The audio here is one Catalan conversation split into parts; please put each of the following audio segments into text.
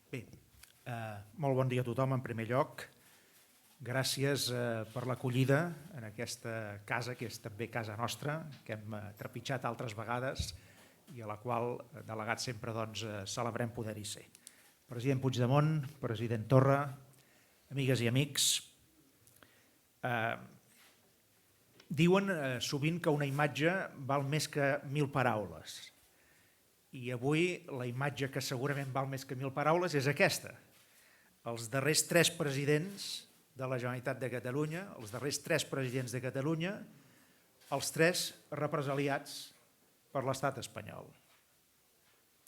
Bé, molt bon dia a tothom en primer lloc. Gràcies per l'acollida en aquesta casa, que és també casa nostra, que hem trepitjat altres vegades i a la qual, delegat sempre, celebrem poder-hi ser. President Puigdemont, president Torra, amigues i amics, diuen sovint que una imatge val més que 1.000 paraules. I avui la imatge que segurament val més que 1.000 paraules és aquesta. Els darrers 3 presidents de la Generalitat de Catalunya, els darrers 3 presidents de Catalunya, els 3 represaliats per l'estat espanyol.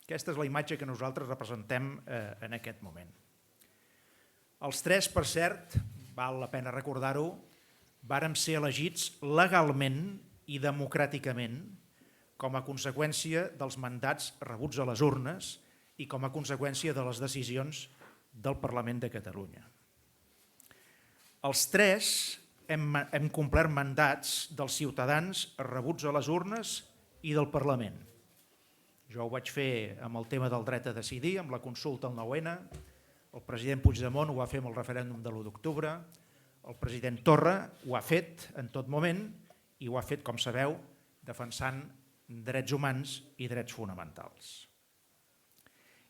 Aquesta és la imatge que nosaltres representem en aquest moment. Els 3, per cert, val la pena recordar-ho, vàrem ser elegits legalment i democràticament com a conseqüència dels mandats rebuts a les urnes i com a conseqüència de les decisions del Parlament de Catalunya. Els 3 hem complert mandats dels ciutadans rebuts a les urnes i del Parlament. Jo ho vaig fer amb el tema del dret a decidir, amb la consulta al 9N, el president Puigdemont ho va fer amb el referèndum de l'1 d'octubre, el president Torra ho ha fet en tot moment i ho ha fet, com sabeu, defensant drets humans i drets fonamentals.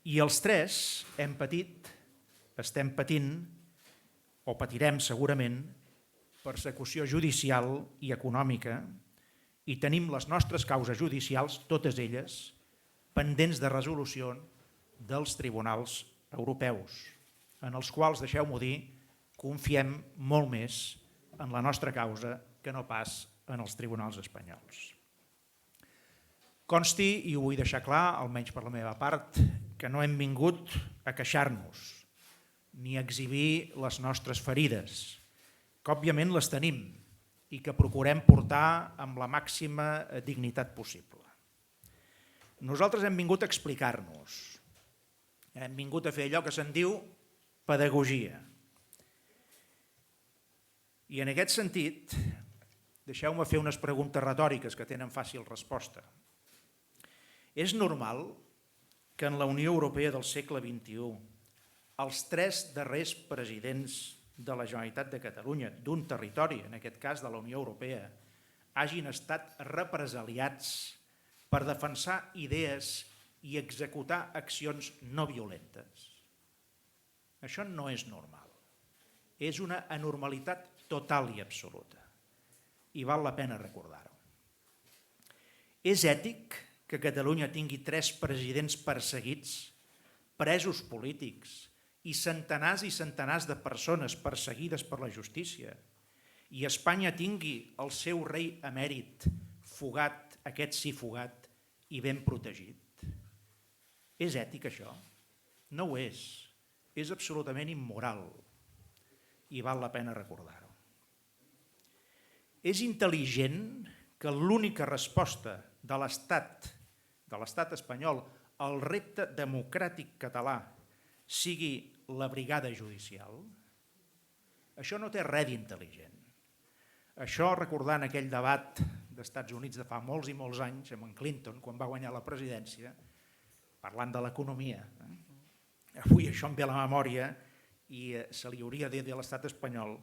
I els 3 hem patit, estem patint, o patirem segurament, persecució judicial i econòmica i tenim les nostres causes judicials, totes elles, pendents de resolució dels tribunals europeus, en els quals, deixeu-m'ho dir, confiem molt més en la nostra causa que no pas en els tribunals espanyols. Consti, i ho vull deixar clar, almenys per la meva part, que no hem vingut a queixar-nos ni a exhibir les nostres ferides, que òbviament les tenim i que procurem portar amb la màxima dignitat possible. Nosaltres hem vingut a explicar-nos, hem vingut a fer allò que se'n diu pedagogia. I en aquest sentit, deixeu-me fer unes preguntes retòriques que tenen fàcil resposta. És normal que en la Unió Europea del segle XXI els 3 darrers presidents de la Generalitat de Catalunya, d'un territori, en aquest cas de la Unió Europea, hagin estat represaliats per defensar idees i executar accions no violentes? Això no és normal. És una anormalitat total i absoluta. I val la pena recordar-ho. És ètic que Catalunya tingui 3 presidents perseguits, presos polítics i centenars de persones perseguides per la justícia, i Espanya tingui el seu rei emèrit fugat, aquest sí fugat, i ben protegit? És ètic això? No ho és. És absolutament immoral i val la pena recordar-ho. És intel·ligent que l'única resposta de l'estat espanyol al repte democràtic català sigui la brigada judicial? Això no té res d'intel·ligent. Això, recordant aquell debat d'Estats Units de fa molts i molts anys, amb en Clinton, quan va guanyar la presidència, parlant de l'economia. Avui això em ve a la memòria i se li hauria de dir a l'estat espanyol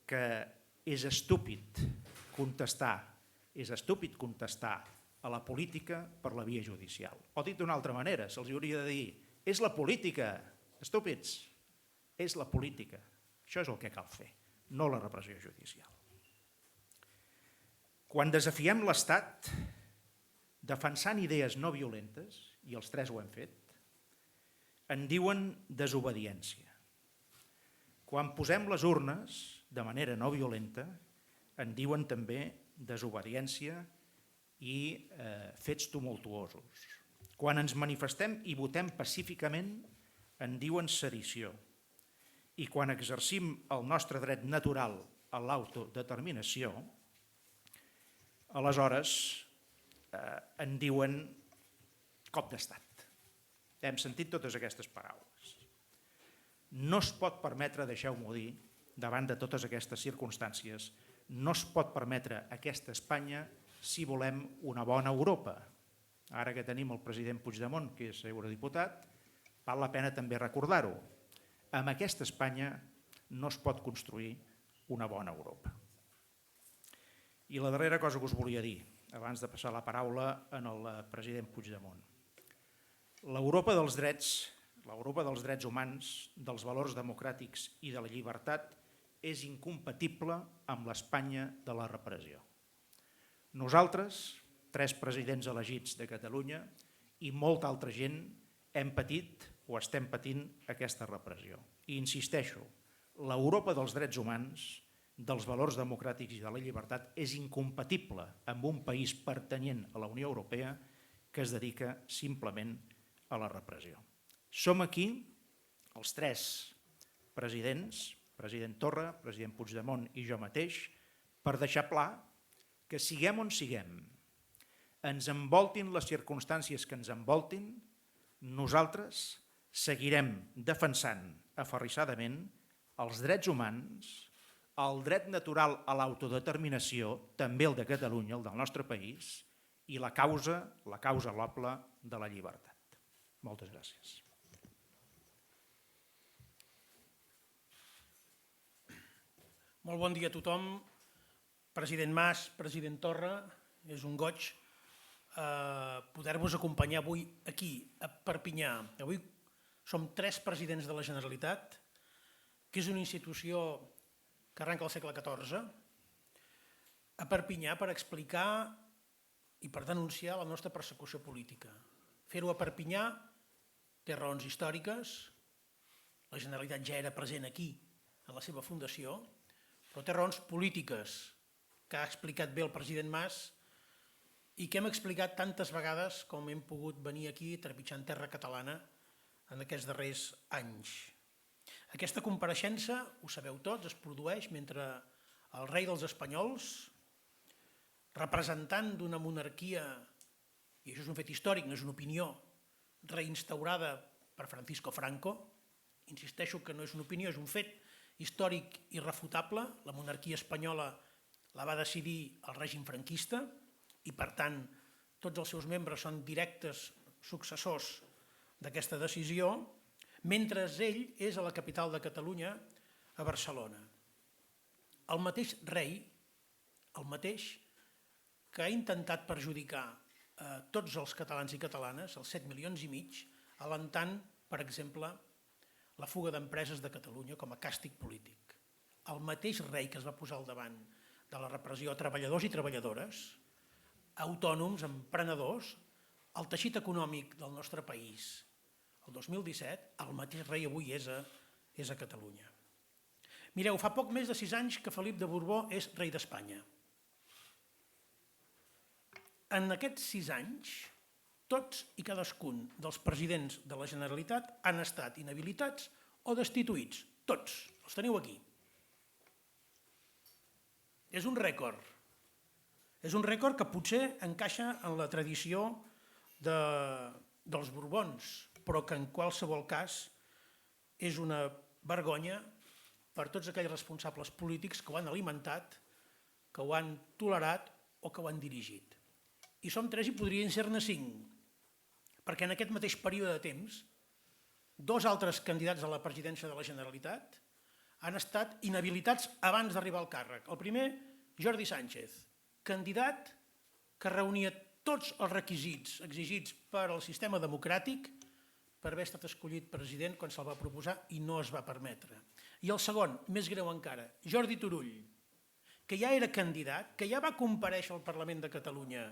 que és estúpid contestar a la política per la via judicial. O dit d'una altra manera, se'ls hauria de dir, és la política, estúpids, és la política. Això és el que cal fer, no la repressió judicial. Quan desafiem l'Estat defensant idees no violentes, i els 3 ho hem fet, en diuen desobediència. Quan posem les urnes de manera no violenta, en diuen també desobediència i fets tumultuosos. Quan ens manifestem i votem pacíficament, en diuen sedició. I quan exercim el nostre dret natural a l'autodeterminació, aleshores en diuen cop d'estat. Hem sentit totes aquestes paraules. No es pot permetre, deixeu-m'ho dir, davant de totes aquestes circumstàncies, no es pot permetre aquesta Espanya si volem una bona Europa. Ara que tenim el president Puigdemont, que és eurodiputat, val la pena també recordar-ho. Amb aquesta Espanya no es pot construir una bona Europa. I la darrera cosa que us volia dir, abans de passar la paraula al president Puigdemont. L'Europa dels drets humans, dels valors democràtics i de la llibertat és incompatible amb l'Espanya de la repressió. Nosaltres, 3 presidents elegits de Catalunya i molta altra gent hem patit o estem patint aquesta repressió. I insisteixo, l'Europa dels drets humans, dels valors democràtics i de la llibertat és incompatible amb un país pertanyent a la Unió Europea que es dedica simplement a la repressió. Som aquí, els 3 presidents, president Torra, president Puigdemont i jo mateix, per deixar clar que siguem on siguem, ens envoltin les circumstàncies que ens envoltin, nosaltres seguirem defensant aferrissadament els drets humans, el dret natural a l'autodeterminació, també el de Catalunya, el del nostre país, i la causa loble de la llibertat. Moltes gràcies. Molt bon dia a tothom. President Mas, president Torra, és un goig poder-vos acompanyar avui aquí, a Perpinyà. Avui som 3 presidents de la Generalitat, que és una institució que arrenca al segle XIV, a Perpinyà per explicar i per denunciar la nostra persecució política. Fer-ho a Perpinyà té raons històriques, la Generalitat ja era present aquí, en la seva fundació, però té raons polítiques, que ha explicat bé el president Mas i que hem explicat tantes vegades com hem pogut venir aquí trepitjant terra catalana en aquests darrers anys. Aquesta compareixença, ho sabeu tots, es produeix mentre el rei dels espanyols, representant d'una monarquia, i això és un fet històric, no és una opinió, reinstaurada per Francisco Franco, insisteixo que no és una opinió, és un fet històric irrefutable, la monarquia espanyola la va decidir el règim franquista i, per tant, tots els seus membres són directes successors d'aquesta decisió, mentre ell és a la capital de Catalunya, a Barcelona. El mateix rei, el mateix que ha intentat perjudicar tots els catalans i catalanes, els 7,5 milions, alentant, per exemple, la fuga d'empreses de Catalunya com a càstig polític. El mateix rei que es va posar al davant de la repressió a treballadors i treballadores, autònoms, emprenedors, el teixit econòmic del nostre país. El 2017, el mateix rei avui és a Catalunya. Mireu, fa poc més de 6 anys que Felip de Borbó és rei d'Espanya. En aquests 6 anys, tots i cadascun dels presidents de la Generalitat han estat inhabilitats o destituïts. Tots, els teniu aquí. És un rècord. És un rècord que potser encaixa en la tradició dels Borbons, però que en qualsevol cas és una vergonya per tots aquells responsables polítics que ho han alimentat, que ho han tolerat o que ho han dirigit. I som 3 i podrien ser-ne 5, perquè en aquest mateix període de temps, 2 altres candidats a la presidència de la Generalitat han estat inhabilitats abans d'arribar al càrrec. El primer, Jordi Sánchez, candidat que reunia tots els requisits exigits per al sistema democràtic per haver estat escollit president quan se'l va proposar i no es va permetre. I el segon, més greu encara, Jordi Turull, que ja era candidat, que ja va comparèixer al Parlament de Catalunya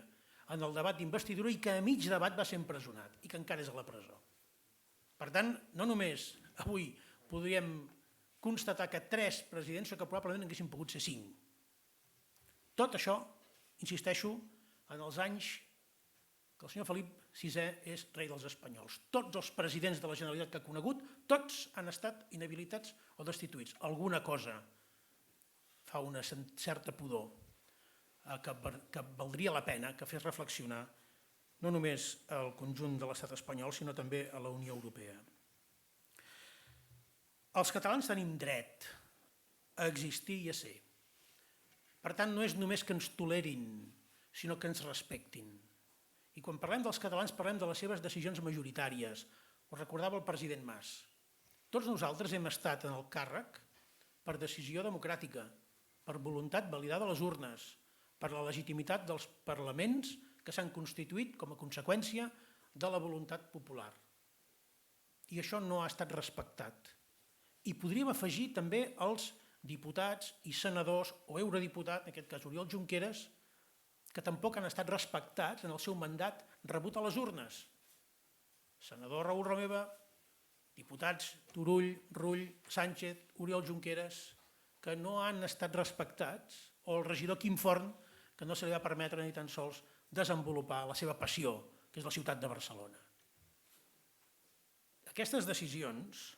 en el debat d'investidura i que a mig debat va ser empresonat i que encara és a la presó. Per tant, no només avui podríem constatar que 3 presidents, que probablement haguessin pogut ser 5. Tot això, insisteixo, en els anys que el senyor Felip VI és rei dels espanyols. Tots els presidents de la Generalitat que ha conegut, tots han estat inhabilitats o destituïts. Alguna cosa fa una certa pudor que valdria la pena que fes reflexionar no només el conjunt de l'estat espanyol, sinó també a la Unió Europea. Els catalans tenim dret a existir i a ser. Per tant, no és només que ens tolerin, sinó que ens respectin. I quan parlem dels catalans parlem de les seves decisions majoritàries, Ho recordava el president Mas. Tots nosaltres hem estat en el càrrec per decisió democràtica, per voluntat validada a les urnes, per la legitimitat dels parlaments que s'han constituït com a conseqüència de la voluntat popular. I això no ha estat respectat. I podríem afegir també els diputats i senadors o eurodiputats, en aquest cas Oriol Junqueras, que tampoc han estat respectats en el seu mandat rebut a les urnes. Senador Raül Romeva, diputats Turull, Rull, Sánchez, Oriol Junqueras, que no han estat respectats, o el regidor Quim Forn, que no se li va permetre ni tan sols desenvolupar la seva passió, que és la ciutat de Barcelona. Aquestes decisions,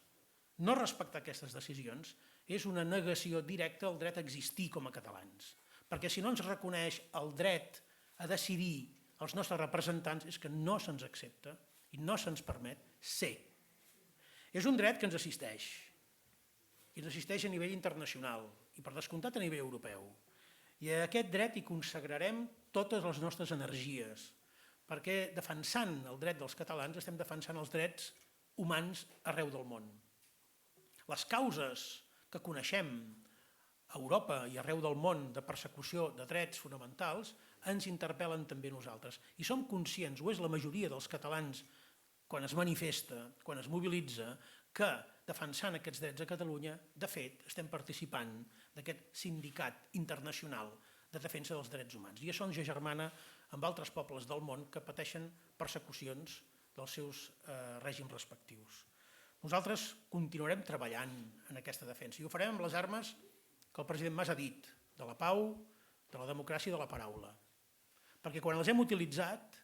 no respectar aquestes decisions, és una negació directa al dret a existir com a catalans. Perquè si no ens reconeix el dret a decidir els nostres representants és que no se'ns accepta i no se'ns permet ser. És un dret que ens assisteix. I ens assisteix a nivell internacional i per descomptat a nivell europeu. I a aquest dret hi consagrarem totes les nostres energies, perquè defensant el dret dels catalans estem defensant els drets humans arreu del món. Les causes que coneixem a Europa i arreu del món de persecució de drets fonamentals ens interpel·len també nosaltres. I som conscients, o és la majoria dels catalans, quan es manifesta, quan es mobilitza, que defensant aquests drets a Catalunya, de fet, estem participant d'aquest sindicat internacional de defensa dels drets humans. I això ens agermana amb altres pobles del món que pateixen persecucions dels seus règims respectius. Nosaltres continuarem treballant en aquesta defensa i ho farem amb les armes que el president Mas ha dit, de la pau, de la democràcia i de la paraula. Perquè quan les hem utilitzat,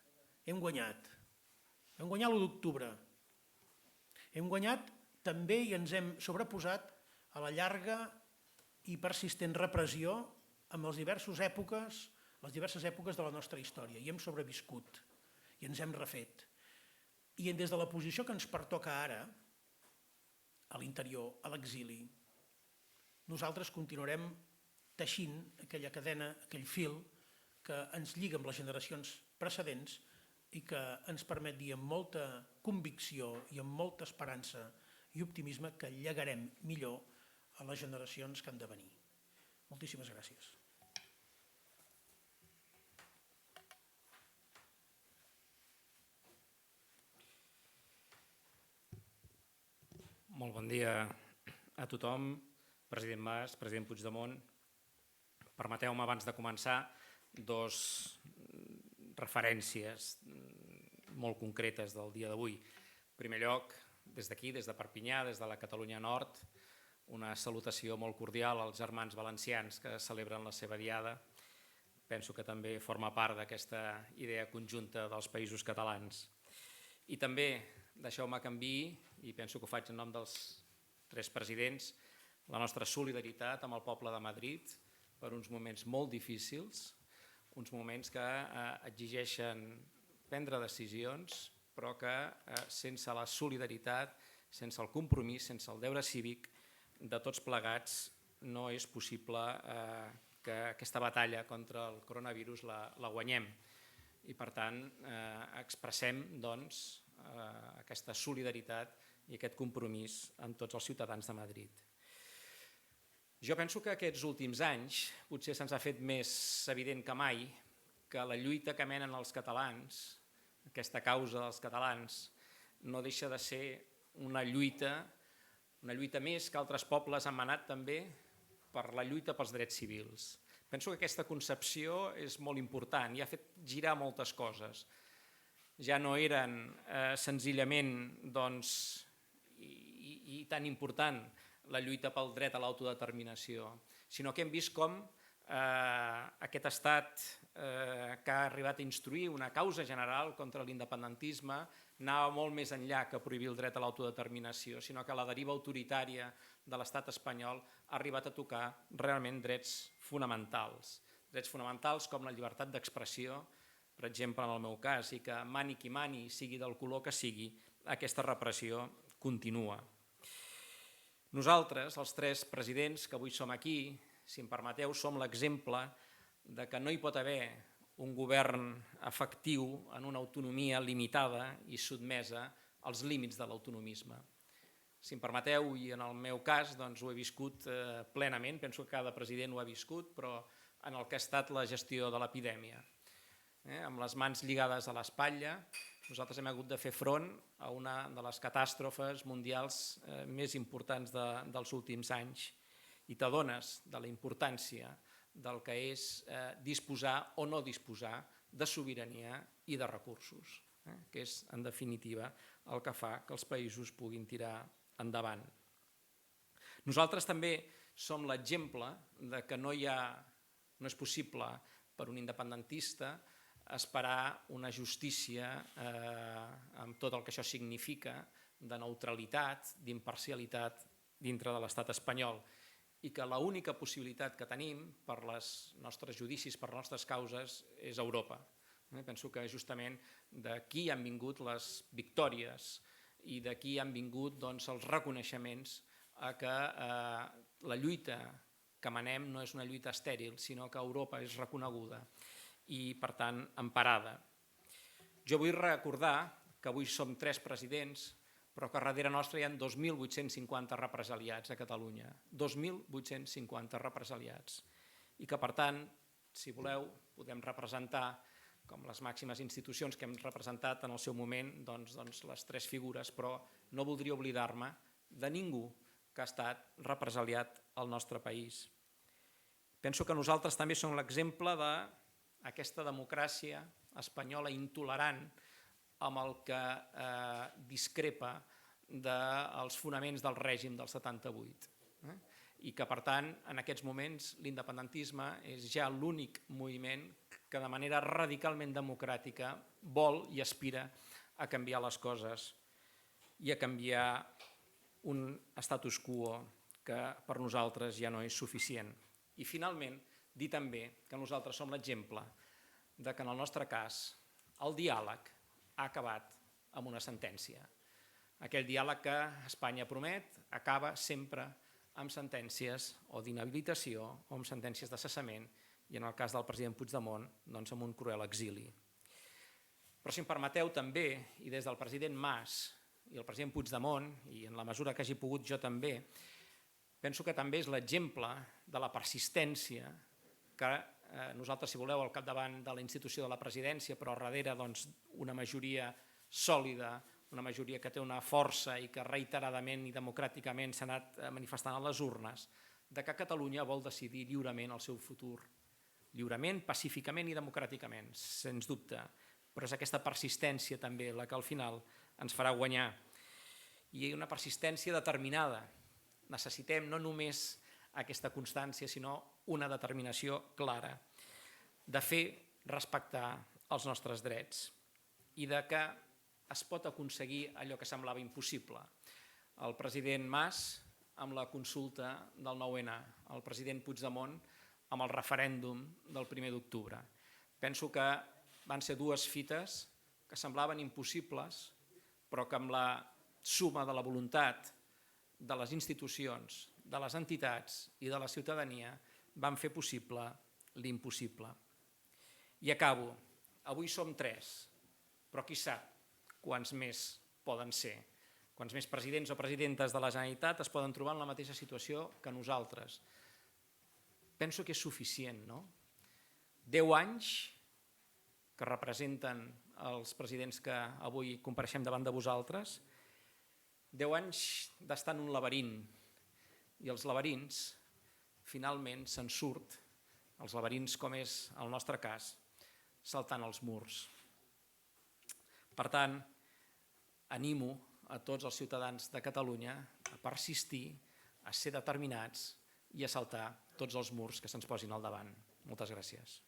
hem guanyat. Hem guanyat l'1 d'octubre. Hem guanyat també i ens hem sobreposat a la llarga i persistent repressió amb les diverses èpoques de la nostra història. I hem sobreviscut i ens hem refet. I des de la posició que ens pertoca ara, a l'interior, a l'exili, nosaltres continuarem teixint aquella cadena, aquell fil que ens lliga amb les generacions precedents i que ens permet dir amb molta convicció i amb molta esperança i optimisme que llegarem millor a les generacions que han de venir. Moltíssimes gràcies. Molt bon dia a tothom, president Mas, president Puigdemont. Permeteu-me, abans de començar, dos referències molt concretes del dia d'avui. En primer lloc, des d'aquí, des de Perpinyà, des de la Catalunya Nord, una salutació molt cordial als germans valencians que celebren la seva diada. Penso que també forma part d'aquesta idea conjunta dels països catalans. I també, deixeu-me que enviï, i penso que ho faig en nom dels 3 presidents, la nostra solidaritat amb el poble de Madrid per uns moments molt difícils, uns moments que exigeixen prendre decisions, però que sense la solidaritat, sense el compromís, sense el deure cívic de tots plegats no és possible que aquesta batalla contra el coronavirus la guanyem. I per tant expressem doncs aquesta solidaritat i aquest compromís amb tots els ciutadans de Madrid. Jo penso que aquests últims anys potser se'ns ha fet més evident que mai que la lluita que menen els catalans, aquesta causa dels catalans, no deixa de ser una lluita més que altres pobles han manat també per la lluita pels drets civils. Penso que aquesta concepció és molt important i ha fet girar moltes coses. Ja no eren senzillament i tan important la lluita pel dret a l'autodeterminació, sinó que hem vist com aquest estat que ha arribat a instruir una causa general contra l'independentisme anava molt més enllà que prohibir el dret a l'autodeterminació, sinó que la deriva autoritària de l'estat espanyol ha arribat a tocar realment drets fonamentals com la llibertat d'expressió, per exemple, en el meu cas, i que mani qui mani, sigui del color que sigui, aquesta repressió continua. Nosaltres, els 3 presidents que avui som aquí, si em permeteu, som l'exemple de que no hi pot haver un govern efectiu en una autonomia limitada i sotmesa els límits de l'autonomisme. Si em permeteu, i en el meu cas doncs, ho he viscut plenament, penso que cada president ho ha viscut, però en el que ha estat la gestió de l'epidèmia. Amb les mans lligades a l'espatlla, nosaltres hem hagut de fer front a una de les catàstrofes mundials més importants dels últims anys i t'adones de la importància del que és disposar o no disposar de sobirania i de recursos, que és, en definitiva, el que fa que els països puguin tirar endavant. Nosaltres també som l'exemple de que no és possible per un independentista esperar una justícia amb tot el que això significa de neutralitat, d'imparcialitat dintre de l'estat espanyol i que l'única possibilitat que tenim per als nostres judicis, per les nostres causes, és Europa. Penso que justament d'aquí han vingut les victòries i d'aquí han vingut els reconeixements que la lluita que manem no és una lluita estèril, sinó que Europa és reconeguda i, per tant, emparada. Jo vull recordar que avui som 3 presidents, però que darrere nostre hi ha 2.850 represaliats a Catalunya. 2.850 represaliats. I que, per tant, si voleu, podem representar, com les màximes institucions que hem representat en el seu moment, les 3 figures, però no voldria oblidar-me de ningú que ha estat represaliat al nostre país. Penso que nosaltres també som l'exemple d'aquesta democràcia espanyola intolerant amb el que discrepa dels fonaments del règim del 78. I que, per tant, en aquests moments l'independentisme és ja l'únic moviment que de manera radicalment democràtica vol i aspira a canviar les coses i a canviar un status quo que per nosaltres ja no és suficient. I finalment, dir també que nosaltres som l'exemple de que en el nostre cas el diàleg ha acabat amb una sentència. Aquell diàleg que Espanya promet acaba sempre amb sentències o d'inhabilitació o amb sentències de cessament i en el cas del president Puigdemont amb un cruel exili. Però si em permeteu també, i des del president Mas i el president Puigdemont, i en la mesura que hagi pogut jo també, penso que també és l'exemple de la persistència que nosaltres, si voleu, al capdavant de la institució de la presidència, però darrere una majoria sòlida, una majoria que té una força i que reiteradament i democràticament s'ha anat manifestant a les urnes, de que Catalunya vol decidir lliurement el seu futur. Lliurement, pacíficament i democràticament, sens dubte. Però és aquesta persistència també la que al final ens farà guanyar. I una persistència determinada. Necessitem no només aquesta constància, sinó una determinació clara de fer respectar els nostres drets i de que es pot aconseguir allò que semblava impossible. El president Mas amb la consulta del 9-N, el president Puigdemont amb el referèndum del 1 d'octubre. Penso que van ser 2 fites que semblaven impossibles, però que amb la suma de la voluntat de les institucions, de les entitats i de la ciutadania van fer possible l'impossible. I acabo. Avui som 3, però qui sap quants més poden ser. Quants més presidents o presidentes de la Generalitat es poden trobar en la mateixa situació que nosaltres. Penso que és suficient, no? 10 anys que representen els presidents que avui compareixem davant de vosaltres, 10 anys d'estar en un laberint, i els laberints finalment se'n surt, els laberints com és el nostre cas, saltant els murs. Per tant, animo a tots els ciutadans de Catalunya a persistir, a ser determinats i a saltar tots els murs que se'ns posin al davant. Moltes gràcies.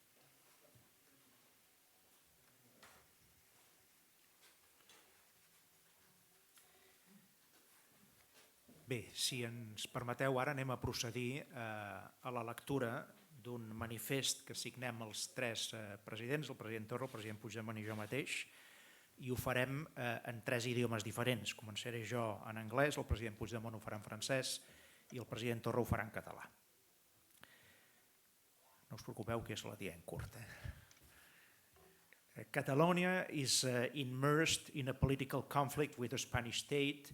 Bé, si ens permeteu, ara anem a procedir a la lectura d'un manifest que signem els 3 presidents, el president Torra, el president Puigdemont i jo mateix, i ho farem en 3 idiomes diferents. Començaré jo en anglès, el president Puigdemont ho farà en francès i el president Torra ho farà en català. No us preocupeu que és la dient curta. Catalonia is immersed in a political conflict with the Spanish state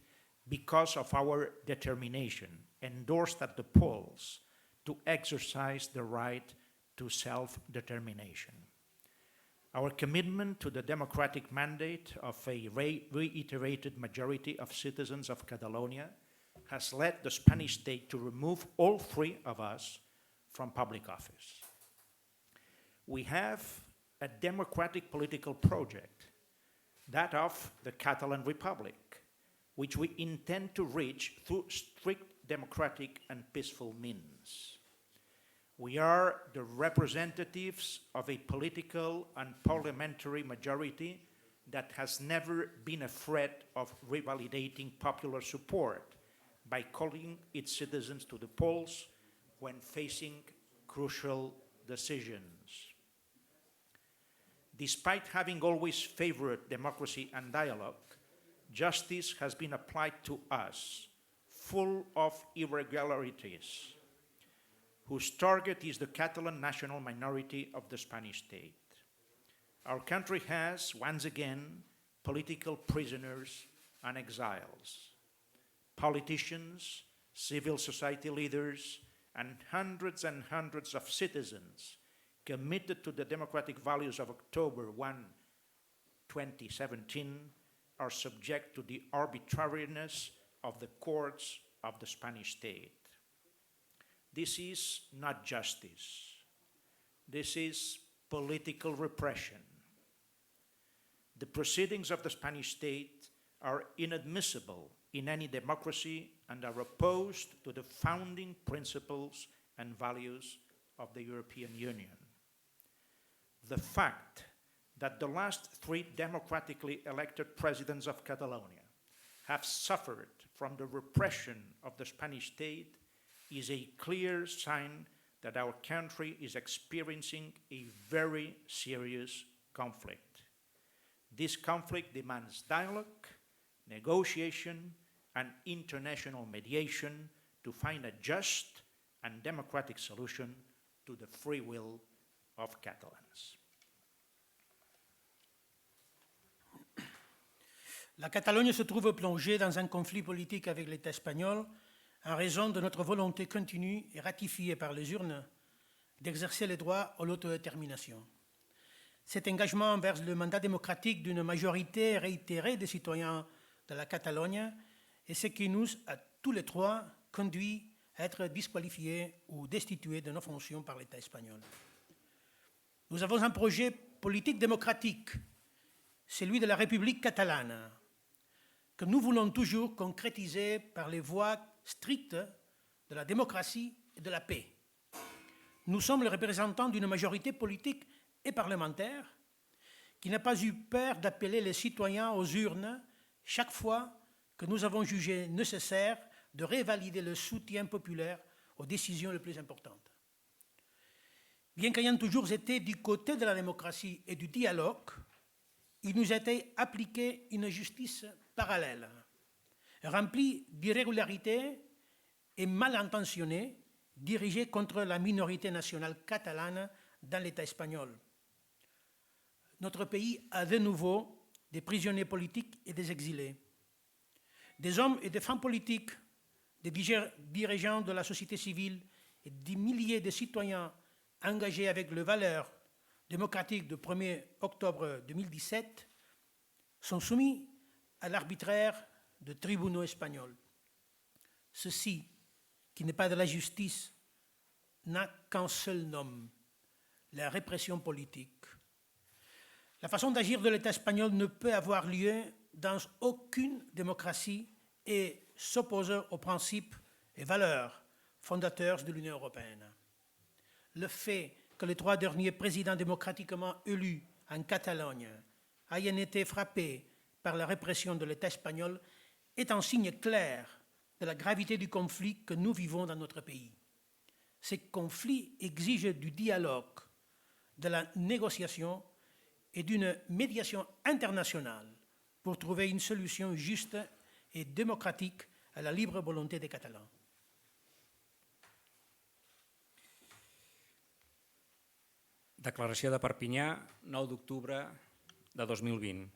because of our determination, endorsed at the polls, to exercise the right to self-determination. Our commitment to the democratic mandate of a reiterated majority of citizens of Catalonia has led the Spanish state to remove all three of us from public office. We have a democratic political project, that of the Catalan Republic, which we intend to reach through strict democratic and peaceful means. We are the representatives of a political and parliamentary majority that has never been afraid of revalidating popular support by calling its citizens to the polls when facing crucial decisions. Despite having always favored democracy and dialogue, justice has been applied to us, full of irregularities, whose target is the Catalan national minority of the Spanish state. Our country has, once again, political prisoners and exiles. Politicians, civil society leaders, and hundreds of citizens committed to the democratic values of October 1, 2017, are subject to the arbitrariness of the courts of the Spanish state. This is not justice. This is political repression. The proceedings of the Spanish state are inadmissible in any democracy and are opposed to the founding principles and values of the European Union. The fact that the last three democratically elected presidents of Catalonia have suffered from the repression of the Spanish state is a clear sign that our country is experiencing a very serious conflict. This conflict demands dialogue, negotiation, and international mediation to find a just and democratic solution to the free will of Catalans. La Catalogne se trouve plongée dans un conflit politique avec l'État espagnol en raison de notre volonté continue et ratifiée par les urnes d'exercer les droits à l'autodétermination. Cet engagement envers le mandat démocratique d'une majorité réitérée des citoyens de la Catalogne est ce qui nous, à tous les trois, conduit à être disqualifiés ou destitués de nos fonctions par l'État espagnol. Nous avons un projet politique démocratique, celui de la République catalane, que nous voulons toujours concrétiser par les voies strictes de la démocratie et de la paix. Nous sommes les représentants d'une majorité politique et parlementaire qui n'a pas eu peur d'appeler les citoyens aux urnes chaque fois que nous avons jugé nécessaire de révalider le soutien populaire aux décisions les plus importantes. Bien qu'ayant toujours été du côté de la démocratie et du dialogue, il nous a été appliqué une justice parallèle, remplie d'irrégularités et mal intentionnée, dirigée contre la minorité nationale catalane dans l'État espagnol. Notre pays a de nouveau des prisonniers politiques et des exilés, des hommes et des femmes politiques, des dirigeants de la société civile et des milliers de citoyens engagés avec les valeurs démocratiques du 1er octobre 2017 sont soumis à l'arbitraire de tribunaux espagnols. Ceci, qui n'est pas de la justice, n'a qu'un seul nom, la répression politique. La façon d'agir de l'État espagnol ne peut avoir lieu dans aucune démocratie et s'oppose aux principes et valeurs fondateurs de l'Union européenne. Le fait que les trois derniers présidents démocratiquement élus en Catalogne aient été frappés par la répression de l'État espagnol est un signe clair de la gravité du conflit que nous vivons dans notre pays. Ces conflits exigent du dialogue, de la négociation et d'une médiation internationale pour trouver une solution juste et démocratique à la libre volonté des Catalans. Declaració de Perpinyà, 9 d'octubre de 2020.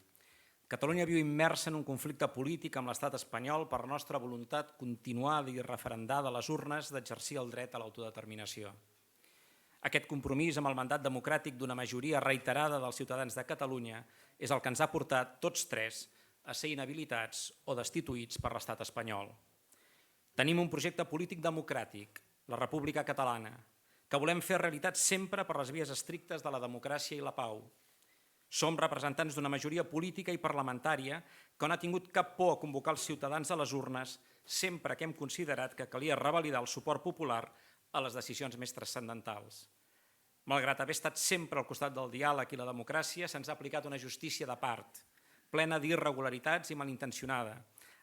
Catalunya viu immersa en un conflicte polític amb l'estat espanyol per la nostra voluntat continuada i referendada a les urnes d'exercir el dret a l'autodeterminació. Aquest compromís amb el mandat democràtic d'una majoria reiterada dels ciutadans de Catalunya és el que ens ha portat tots tres a ser inhabilitats o destituïts per l'estat espanyol. Tenim un projecte polític democràtic, la República Catalana, que volem fer realitat sempre per les vies estrictes de la democràcia i la pau. Som representants d'una majoria política i parlamentària que no ha tingut cap por a convocar els ciutadans a les urnes sempre que hem considerat que calia revalidar el suport popular a les decisions més transcendentals. Malgrat haver estat sempre al costat del diàleg i la democràcia, se'ns ha aplicat una justícia de part, plena d'irregularitats i malintencionada,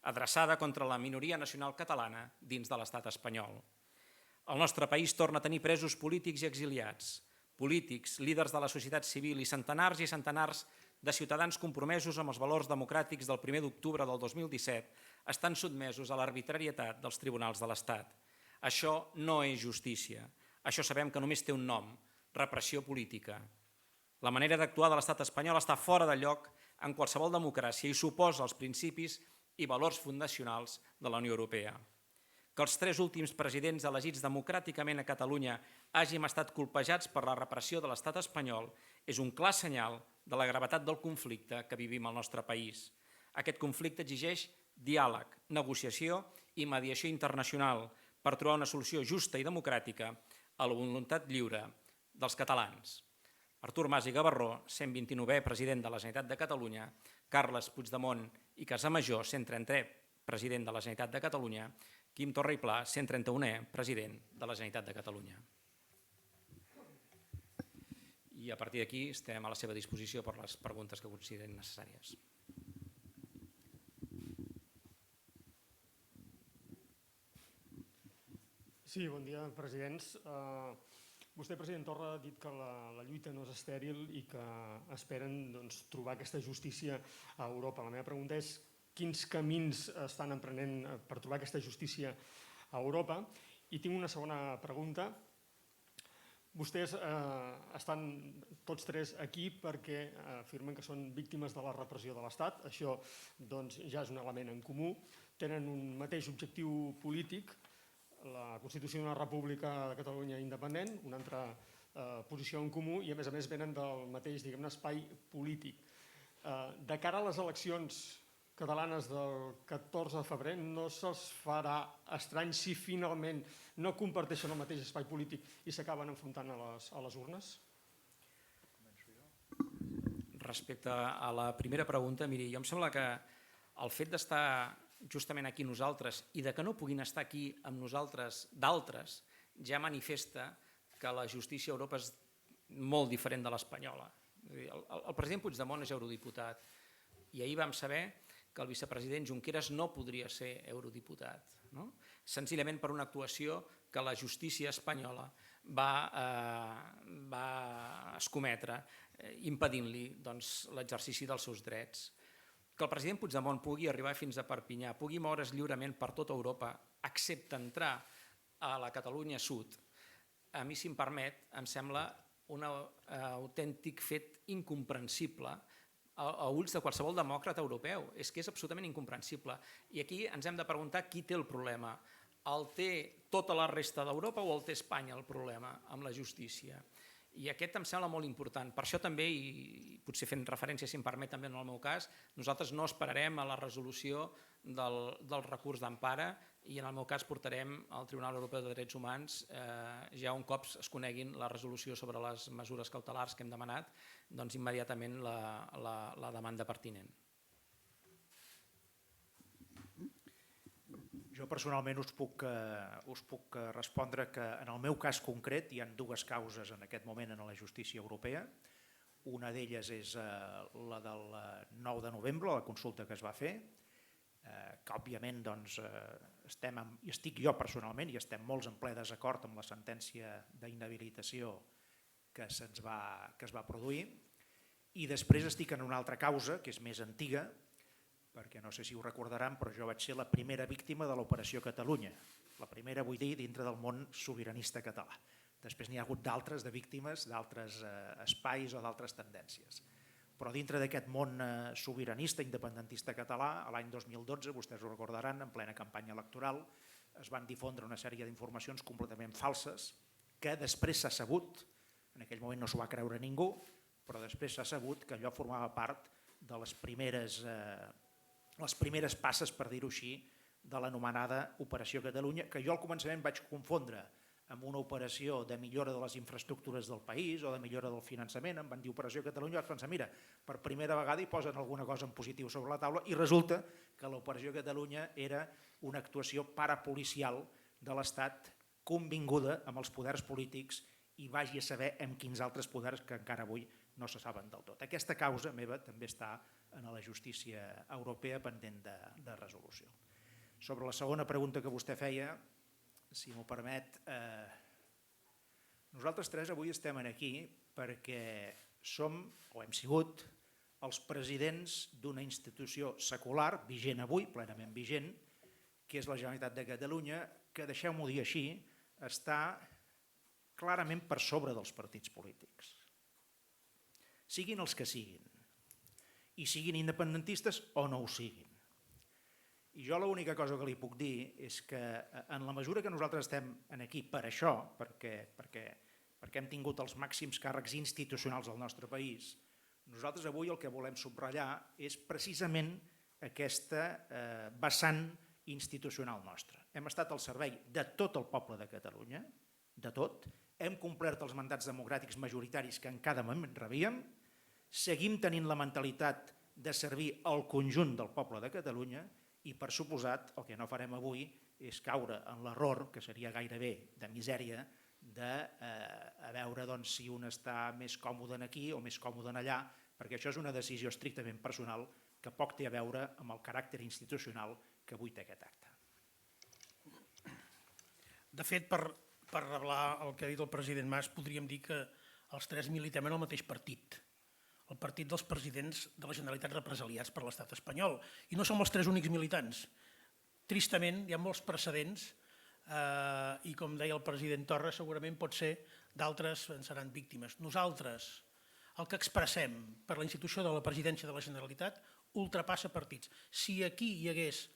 adreçada contra la minoria nacional catalana dins de l'estat espanyol. El nostre país torna a tenir presos polítics i exiliats, polítics, líders de la societat civil i centenars de ciutadans compromesos amb els valors democràtics del 1 d'octubre del 2017 estan sotmesos a l'arbitrarietat dels tribunals de l'Estat. Això no és justícia. Això sabem que només té un nom, repressió política. La manera d'actuar de l'estat espanyol està fora de lloc en qualsevol democràcia i s'oposa als principis i valors fundacionals de la Unió Europea. Que els tres últims presidents elegits democràticament a Catalunya hàgim estat colpejats per la repressió de l'estat espanyol és un clar senyal de la gravetat del conflicte que vivim al nostre país. Aquest conflicte exigeix diàleg, negociació i mediació internacional per trobar una solució justa i democràtica a la voluntat lliure dels catalans. Artur Mas i Gavarró, 129è president de la Generalitat de Catalunya, Carles Puigdemont i Casamajó, 130è president de la Generalitat de Catalunya, Quim Torra i Pla, 131è president de la Generalitat de Catalunya. I a partir d'aquí estem a la seva disposició per les preguntes que considerin necessàries. Sí, bon dia, presidents. Vostè, president Torra, ha dit que la lluita no és estèril i que esperen trobar aquesta justícia a Europa. La meva pregunta és quins camins estan emprenent per trobar aquesta justícia a Europa? I tinc una segona pregunta. Vostès estan tots tres aquí perquè afirmen que són víctimes de la repressió de l'Estat. Això ja és un element en comú. Tenen un mateix objectiu polític, la constitució d'una república de Catalunya independent, una altra posició en comú i a més venen del mateix espai polític. De cara a les eleccions catalanes del 14 de febrer no se'ls farà estrany si finalment no comparteixen el mateix espai polític i s'acaben enfrontant a les urnes? Respecte a la primera pregunta, miri, jo em sembla que el fet d'estar justament aquí nosaltres i de que no puguin estar aquí amb nosaltres d'altres ja manifesta que la justícia a Europa és molt diferent de l'espanyola. El president Puigdemont és eurodiputat i ahir vam saber que el vicepresident Junqueras no podria ser eurodiputat, senzillament per una actuació que la justícia espanyola va escometre impedint-li l'exercici dels seus drets. Que el president Puigdemont pugui arribar fins a Perpinyà, pugui moure's lliurement per tota Europa, excepte entrar a la Catalunya Sud, a mi, si em permet, em sembla un autèntic fet incomprensible a ulls de qualsevol demòcrata europeu. És que és absolutament incomprensible. I aquí ens hem de preguntar qui té el problema. El té tota la resta d'Europa o el té Espanya el problema amb la justícia? I aquest em sembla molt important. Per això també, i potser fent referència, si em permet també en el meu cas, nosaltres no esperarem a la resolució del recurs d'empara i en el meu cas portarem al Tribunal Europeu de Drets Humans ja un cop es coneguin la resolució sobre les mesures cautelars que hem demanat, doncs immediatament la demanda pertinent. Jo personalment us puc respondre que en el meu cas concret hi ha dues causes en aquest moment en la justícia europea. Una d'elles és la del 9 de novembre, la consulta que es va fer, que òbviament estic jo personalment i estem molts en ple desacord amb la sentència d'inhabilitació que es va produir. I després estic en una altra causa, que és més antiga, perquè no sé si ho recordaran, però jo vaig ser la primera víctima de l'Operació Catalunya. La primera, vull dir, dintre del món sobiranista català. Després n'hi ha hagut d'altres de víctimes d'altres espais o d'altres tendències. Però dintre d'aquest món sobiranista, independentista català, l'any 2012, vostès ho recordaran, en plena campanya electoral, es van difondre una sèrie d'informacions completament falses que després s'ha sabut, en aquell moment no s'ho va creure ningú, però després s'ha sabut que allò formava part de les primeres passes, per dir-ho així, de l'anomenada Operació Catalunya, que jo al començament vaig confondre amb una operació de millora de les infraestructures del país o de millora del finançament, em van dir Operació Catalunya, vaig pensar, mira, per primera vegada hi posen alguna cosa en positiu sobre la taula, i resulta que l'Operació Catalunya era una actuació parapolicial de l'Estat convinguda amb els poders polítics i vagi a saber amb quins altres poders que encara avui no se saben del tot. Aquesta causa meva també està en la justícia europea pendent de resolució. Sobre la segona pregunta que vostè feia, si m'ho permet, nosaltres tres avui estem aquí perquè som, o hem sigut, els presidents d'una institució secular, vigent avui, plenament vigent, que és la Generalitat de Catalunya, que, deixeu-m'ho dir així, està clarament per sobre dels partits polítics. Siguin els que siguin, i siguin independentistes o no ho siguin. I jo l'única cosa que li puc dir és que en la mesura que nosaltres estem aquí per això, perquè hem tingut els màxims càrrecs institucionals al nostre país, nosaltres avui el que volem subratllar és precisament aquesta vessant institucional nostra. Hem estat al servei de tot el poble de Catalunya, de tot, hem complert els mandats democràtics majoritaris que en cada moment rebíem, seguim tenint la mentalitat de servir al conjunt del poble de Catalunya i, per suposat, el que no farem avui és caure en l'error, que seria gairebé de misèria, de veure si un està més còmode aquí o més còmode allà, perquè això és una decisió estrictament personal que poc té a veure amb el caràcter institucional que avui té aquest acte. De fet, per reblar el que ha dit el president Mas, podríem dir que els tres militem en el mateix partit, el partit dels presidents de la Generalitat represaliats per l'estat espanyol. I no som els tres únics militants. Tristament, hi ha molts precedents i, com deia el president Torra, segurament pot ser d'altres en seran víctimes. Nosaltres, el que expressem per la institució de la presidència de la Generalitat, ultrapassa partits. Si aquí hi hagués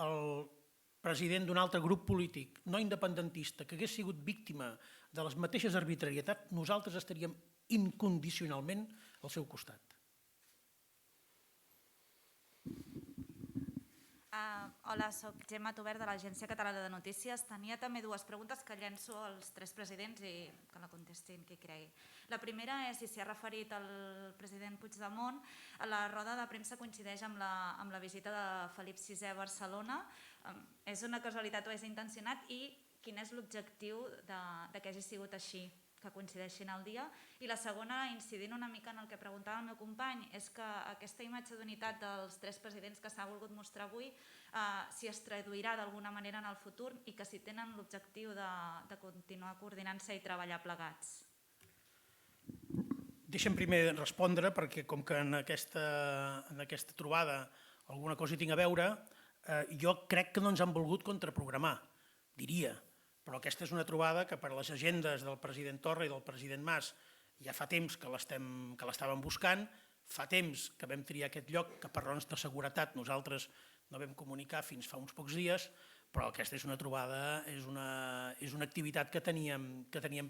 el president d'un altre grup polític no independentista que hagués sigut víctima de les mateixes arbitrarietats, nosaltres estaríem incondicionalment al seu costat. Hola, soc Gemma Tobert de l'Agència Catalana de Notícies. Tenia també dues preguntes que llenço als tres presidents i que la contestin qui cregui. La primera és si s'hi ha referit el president Puigdemont. La roda de premsa coincideix amb la visita de Felip VI a Barcelona. És una casualitat o és intencionat? I quin és l'objectiu que hagi sigut així, que coincideixin el dia? I la segona, incidint una mica en el que preguntava el meu company, és que aquesta imatge d'unitat dels tres presidents que s'ha volgut mostrar avui si es traduirà d'alguna manera en el futur i que si tenen l'objectiu de continuar coordinant-se i treballar plegats. Deixa'm primer respondre, perquè com que en aquesta trobada alguna cosa hi tinc a veure, jo crec que no ens han volgut contraprogramar, diria. Però aquesta és una trobada que per les agendes del president Torra i del president Mas ja fa temps que l'estàvem buscant, fa temps que vam triar aquest lloc, que per raons de seguretat nosaltres no vam comunicar fins fa uns pocs dies, però aquesta és una trobada, és una activitat que teníem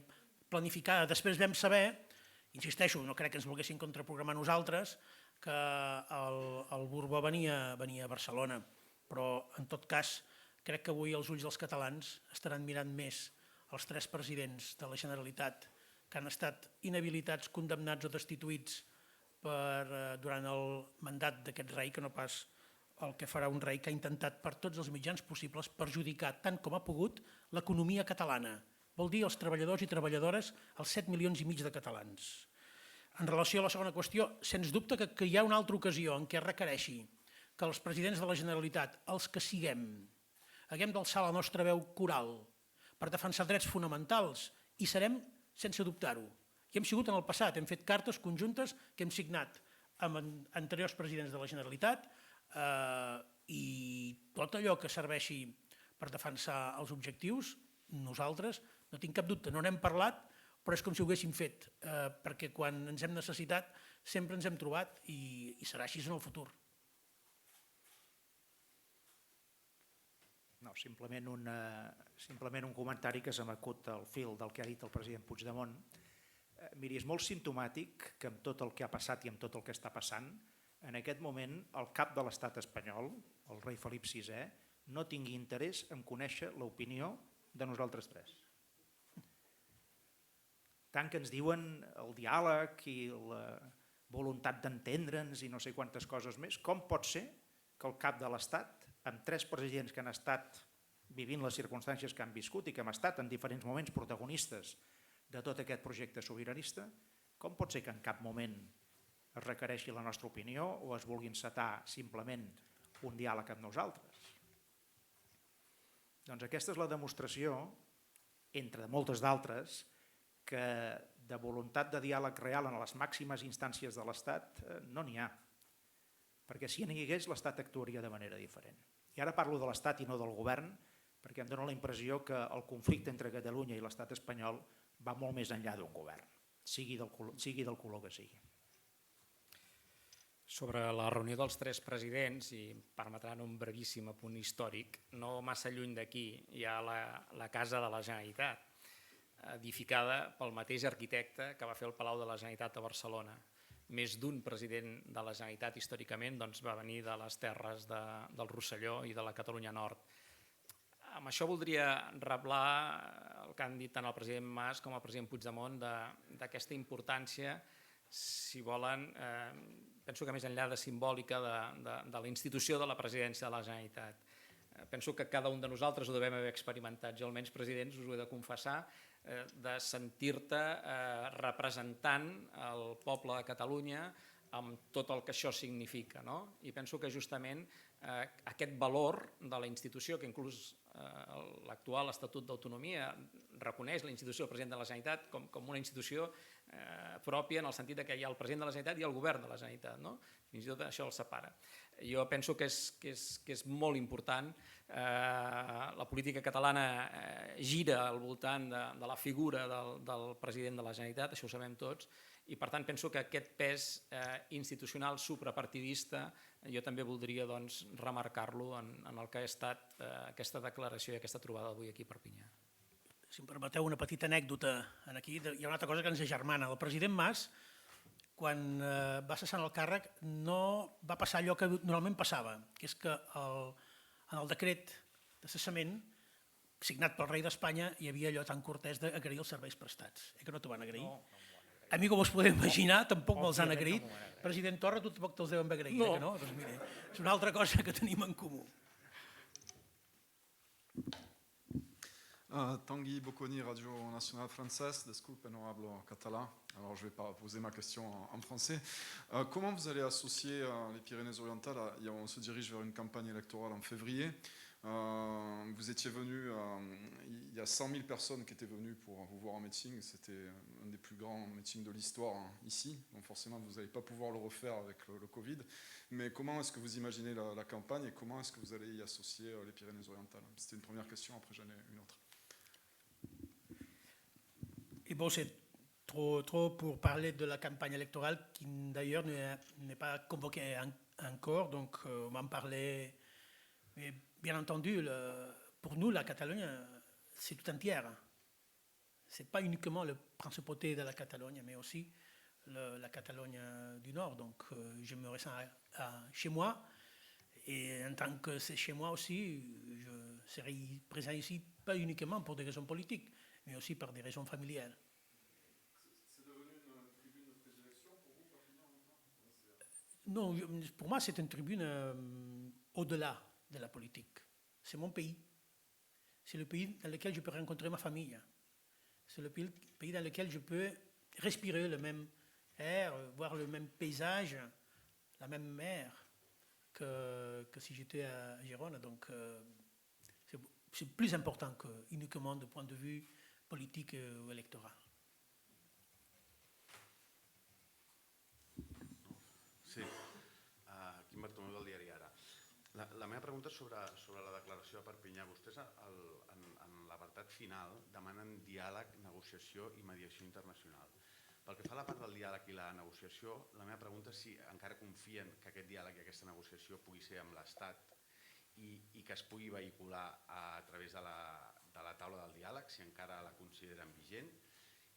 planificada. Després vam saber, insisteixo, no crec que ens volguessin contraprogramar nosaltres, que el Borbó venia a Barcelona, però en tot cas crec que avui els ulls dels catalans estaran mirant més els tres presidents de la Generalitat que han estat inhabilitats, condemnats o destituïts durant el mandat d'aquest rei, que no pas el que farà un rei que ha intentat per tots els mitjans possibles perjudicar tant com ha pogut l'economia catalana. Vol dir els treballadors i treballadores, els 7,5 milions de catalans. En relació a la segona qüestió, sens dubte que hi ha una altra ocasió en què requereixi que els presidents de la Generalitat, els que siguem, haguem d'alçar la nostra veu coral per defensar drets fonamentals i serem sense dubtar-ho. I hem sigut en el passat, hem fet cartes conjuntes que hem signat amb anteriors presidents de la Generalitat i tot allò que serveixi per defensar els objectius, nosaltres, no tinc cap dubte, no n'hem parlat, però és com si ho haguéssim fet, perquè quan ens hem necessitat sempre ens hem trobat i serà així en el futur. No, simplement un comentari que se m'acut al fil del que ha dit el president Puigdemont. Miri, és molt simptomàtic que amb tot el que ha passat i amb tot el que està passant, en aquest moment el cap de l'estat espanyol, el rei Felip VI, no tingui interès en conèixer l'opinió de nosaltres tres. Tant que ens diuen el diàleg i la voluntat d'entendre'ns i no sé quantes coses més, com pot ser que el cap de l'estat, amb tres presidents que han estat vivint les circumstàncies que han viscut i que hem estat en diferents moments protagonistes de tot aquest projecte sobiranista, com pot ser que en cap moment es requereixi la nostra opinió o es vulgui encetar simplement un diàleg amb nosaltres? Doncs aquesta és la demostració, entre moltes d'altres, que de voluntat de diàleg real en les màximes instàncies de l'Estat no n'hi ha. Perquè si n'hi hagués, l'Estat actuaria de manera diferent. I ara parlo de l'Estat i no del govern, perquè em dóna la impressió que el conflicte entre Catalunya i l'Estat espanyol va molt més enllà d'un govern, sigui del color que sigui. Sobre la reunió dels tres presidents, i permetran un brevíssim apunt històric, no massa lluny d'aquí hi ha la Casa de la Generalitat, edificada pel mateix arquitecte que va fer el Palau de la Generalitat a Barcelona. Més d'un president de la Generalitat històricament va venir de les terres del Rosselló i de la Catalunya Nord. Amb això voldria reblar el que han dit tant el president Mas com el president Puigdemont d'aquesta importància, si volen, penso que més enllà de simbòlica de la institució de la presidència de la Generalitat. Penso que cada un de nosaltres ho devem haver experimentat, jo almenys presidents us ho he de confessar, de sentir-te representant el poble de Catalunya amb tot el que això significa. I penso que justament aquest valor de la institució, que inclús l'actual Estatut d'Autonomia reconeix la institució del president de la Generalitat com una institució pròpia, en el sentit que hi ha el president de la Generalitat i el govern de la Generalitat. Fins i tot això el separa. Jo penso que és molt important. La política catalana gira al voltant de la figura del president de la Generalitat, això ho sabem tots, i per tant penso que aquest pes institucional suprapartidista jo també voldria remarcar-lo en el que ha estat aquesta declaració i aquesta trobada d'avui aquí a Perpinyà. Si em permeteu una petita anècdota aquí, hi ha una altra cosa que ens agermana. El president Mas, quan va cessar el càrrec, no va passar allò que normalment passava, que és que en el decret de cessament signat pel rei d'Espanya hi havia allò tan cortès d'agrair els serveis prestats. Que no t'ho van agrair? A mi, com us podeu imaginar, tampoc me'ls han agraït. President Torra, tu tampoc te'ls deuen agrair, que no? Doncs mira, és una altra cosa que tenim en comú. Tanguy Bocconi, Radio Nationale Française, Desculpe, no hablo catalan, alors je ne vais pas poser ma question en français. Comment vous allez associer les Pyrénées-Orientales? On se dirige vers une campagne électorale en février. Vous étiez venu, il y a 100 000 personnes qui étaient venues pour vous voir en meeting, c'était un des plus grands meetings de l'histoire ici, donc forcément vous n'allez pas pouvoir le refaire avec le Covid, mais comment est-ce que vous imaginez la campagne et comment est-ce que vous allez y associer les Pyrénées-Orientales? C'était une première question, après j'en ai une autre. Et bon, c'est trop pour parler de la campagne électorale qui d'ailleurs n'est pas convoquée encore, donc on va en parler. Mais bien entendu, pour nous, la Catalogne, c'est tout entière. Ce n'est pas uniquement la principauté de la Catalogne, mais aussi la Catalogne du Nord. Donc je me ressens chez moi. Et en tant que c'est chez moi aussi, je serai présent ici, pas uniquement pour des raisons politiques, mais aussi par des raisons familiales. C'est devenu une tribune de prédilection pour vous, Perpignan, maintenant? Non, pour moi, c'est une tribune au-delà de la politique. C'est mon pays. C'est le pays dans lequel je peux rencontrer ma famille. C'est le pays dans lequel je peux respirer le même air, voir le même paysage, la même mer que si j'étais à Gérone. Donc, c'est plus important que uniquement du point de vue politique ou électoral. Sí, Quim Bartomeu del diari Ara. La meva pregunta és sobre la declaració de Perpinyà. Vostès en l'apartat final demanen diàleg, negociació i mediació internacional. Pel que fa a la part del diàleg i la negociació, la meva pregunta és si encara confien que aquest diàleg i aquesta negociació pugui ser amb l'Estat i que es pugui vehicular a través de la taula del diàleg, si encara la consideren vigent.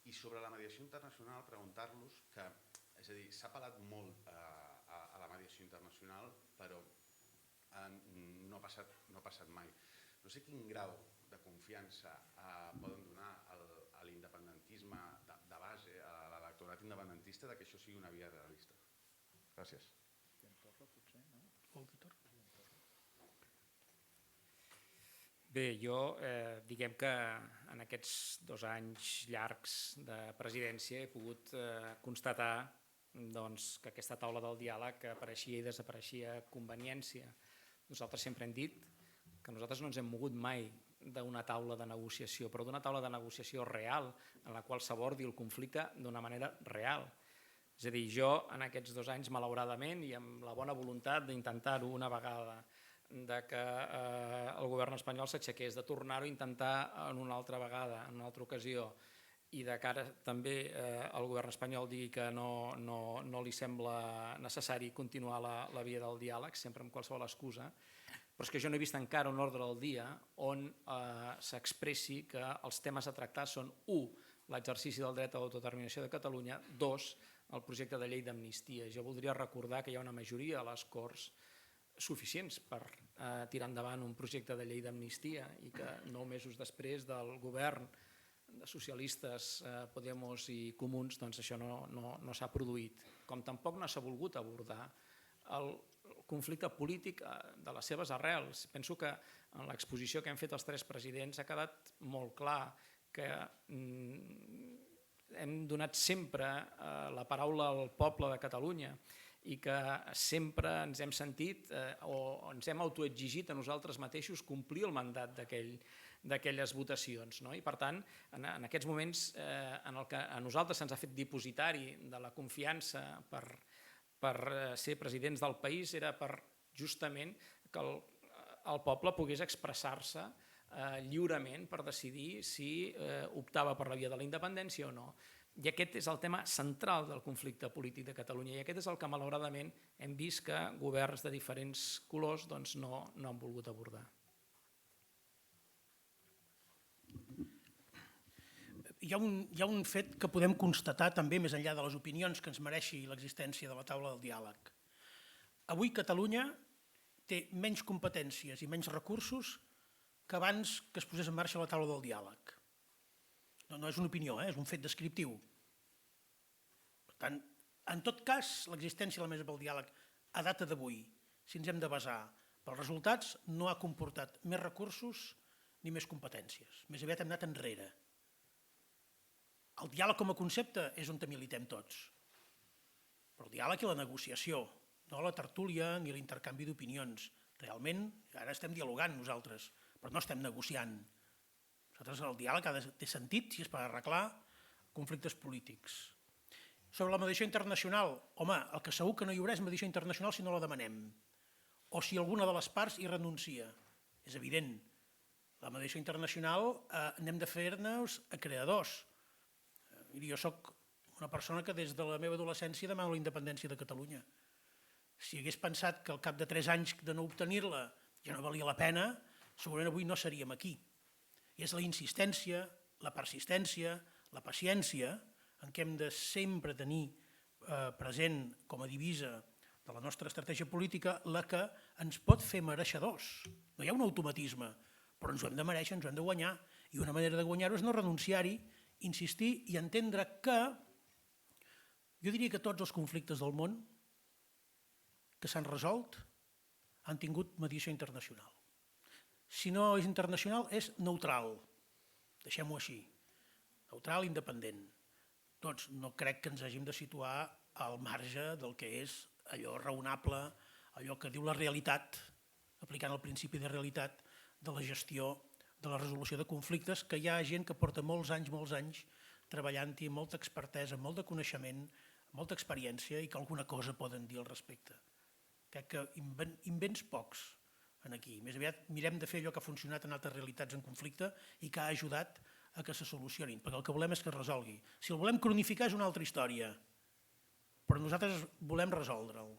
I sobre la mediació internacional, preguntar-los que, és a dir, s'ha apel·lat molt a la mediació internacional, però no ha passat mai. No sé quin grau de confiança poden donar a l'independentisme de base, a l'electorat independentista, que això sigui una via realista. Gràcies. Bé, jo diguem que en aquests 2 anys llargs de presidència he pogut constatar que aquesta taula del diàleg apareixia i desapareixia a conveniència. Nosaltres sempre hem dit que nosaltres no ens hem mogut mai d'una taula de negociació, però d'una taula de negociació real, en la qual s'abordi el conflicte d'una manera real. És a dir, jo en aquests 2 anys, malauradament, i amb la bona voluntat d'intentar-ho una vegada, de que el govern espanyol s'aixequés, de tornar-ho a intentar en una altra vegada, en una altra ocasió, i de cara també el govern espanyol digui que no li sembla necessari continuar la via del diàleg, sempre amb qualsevol excusa, però és que jo no he vist encara un ordre del dia on s'expressi que els temes a tractar són 1. L'exercici del dret a l'autodeterminació de Catalunya, 2. El projecte de llei d'amnistia. Jo voldria recordar que hi ha una majoria a les Corts suficients per tirar endavant un projecte de llei d'amnistia i que 9 mesos després del govern de socialistes, Podemos i Comuns, doncs això no s'ha produït. Com tampoc no s'ha volgut abordar el conflicte polític de les seves arrels. Penso que en l'exposició que hem fet els 3 presidents ha quedat molt clar que hem donat sempre la paraula al poble de Catalunya i que sempre ens hem sentit o ens hem autoexigit a nosaltres mateixos complir el mandat d'aquelles votacions. I per tant, en aquests moments en què a nosaltres se'ns ha fet dipositari de la confiança per ser presidents del país era per justament que el poble pogués expressar-se lliurement per decidir si optava per la via de la independència o no. I aquest és el tema central del conflicte polític de Catalunya i aquest és el que malauradament hem vist que governs de diferents colors no han volgut abordar. Hi ha un fet que podem constatar també més enllà de les opinions que ens mereixi l'existència de la taula del diàleg. Avui Catalunya té menys competències i menys recursos que abans que es posés en marxa la taula del diàleg. No és una opinió, és un fet descriptiu. Per tant, en tot cas, l'existència de la mesa pel diàleg a data d'avui, si ens hem de basar pels resultats, no ha comportat més recursos ni més competències. Més aviat hem anat enrere. El diàleg com a concepte és on militem tots. Però el diàleg i la negociació, no la tertúlia ni l'intercanvi d'opinions. Realment, ara estem dialogant nosaltres, però no estem negociant. Nosaltres el diàleg ha de ter sentit si és per arreglar conflictes polítics. Sobre la mediació internacional, home, el que segur que no hi haurà és mediació internacional si no la demanem, o si alguna de les parts hi renuncia. És evident. La mediació internacional n'hem de fer-nos acreedors. Miri, jo soc una persona que des de la meva adolescència demano la independència de Catalunya. Si hagués pensat que al cap de 3 anys de no obtenir-la ja no valia la pena, segurament avui no seríem aquí. I és la insistència, la persistència, la paciència en què hem de sempre tenir present com a divisa de la nostra estratègia política la que ens pot fer mereixedors. No hi ha un automatisme, però ens ho hem de mereixer, ens ho hem de guanyar. I una manera de guanyar-ho és no renunciar-hi, insistir i entendre que jo diria que tots els conflictes del món que s'han resolt han tingut mediació internacional. Si no és internacional, és neutral. Deixem-ho així. Neutral, independent. Doncs no crec que ens hàgim de situar al marge del que és allò raonable, allò que diu la realitat, aplicant el principi de realitat de la gestió, de la resolució de conflictes, que hi ha gent que porta molts anys treballant-hi, amb molta expertesa, amb molt de coneixement, amb molta experiència i que alguna cosa poden dir al respecte. Crec que invents pocs aquí. Més aviat mirem de fer allò que ha funcionat en altres realitats en conflicte i que ha ajudat a que se solucionin, perquè el que volem és que es resolgui. Si el volem cronificar és una altra història, però nosaltres volem resoldre'l.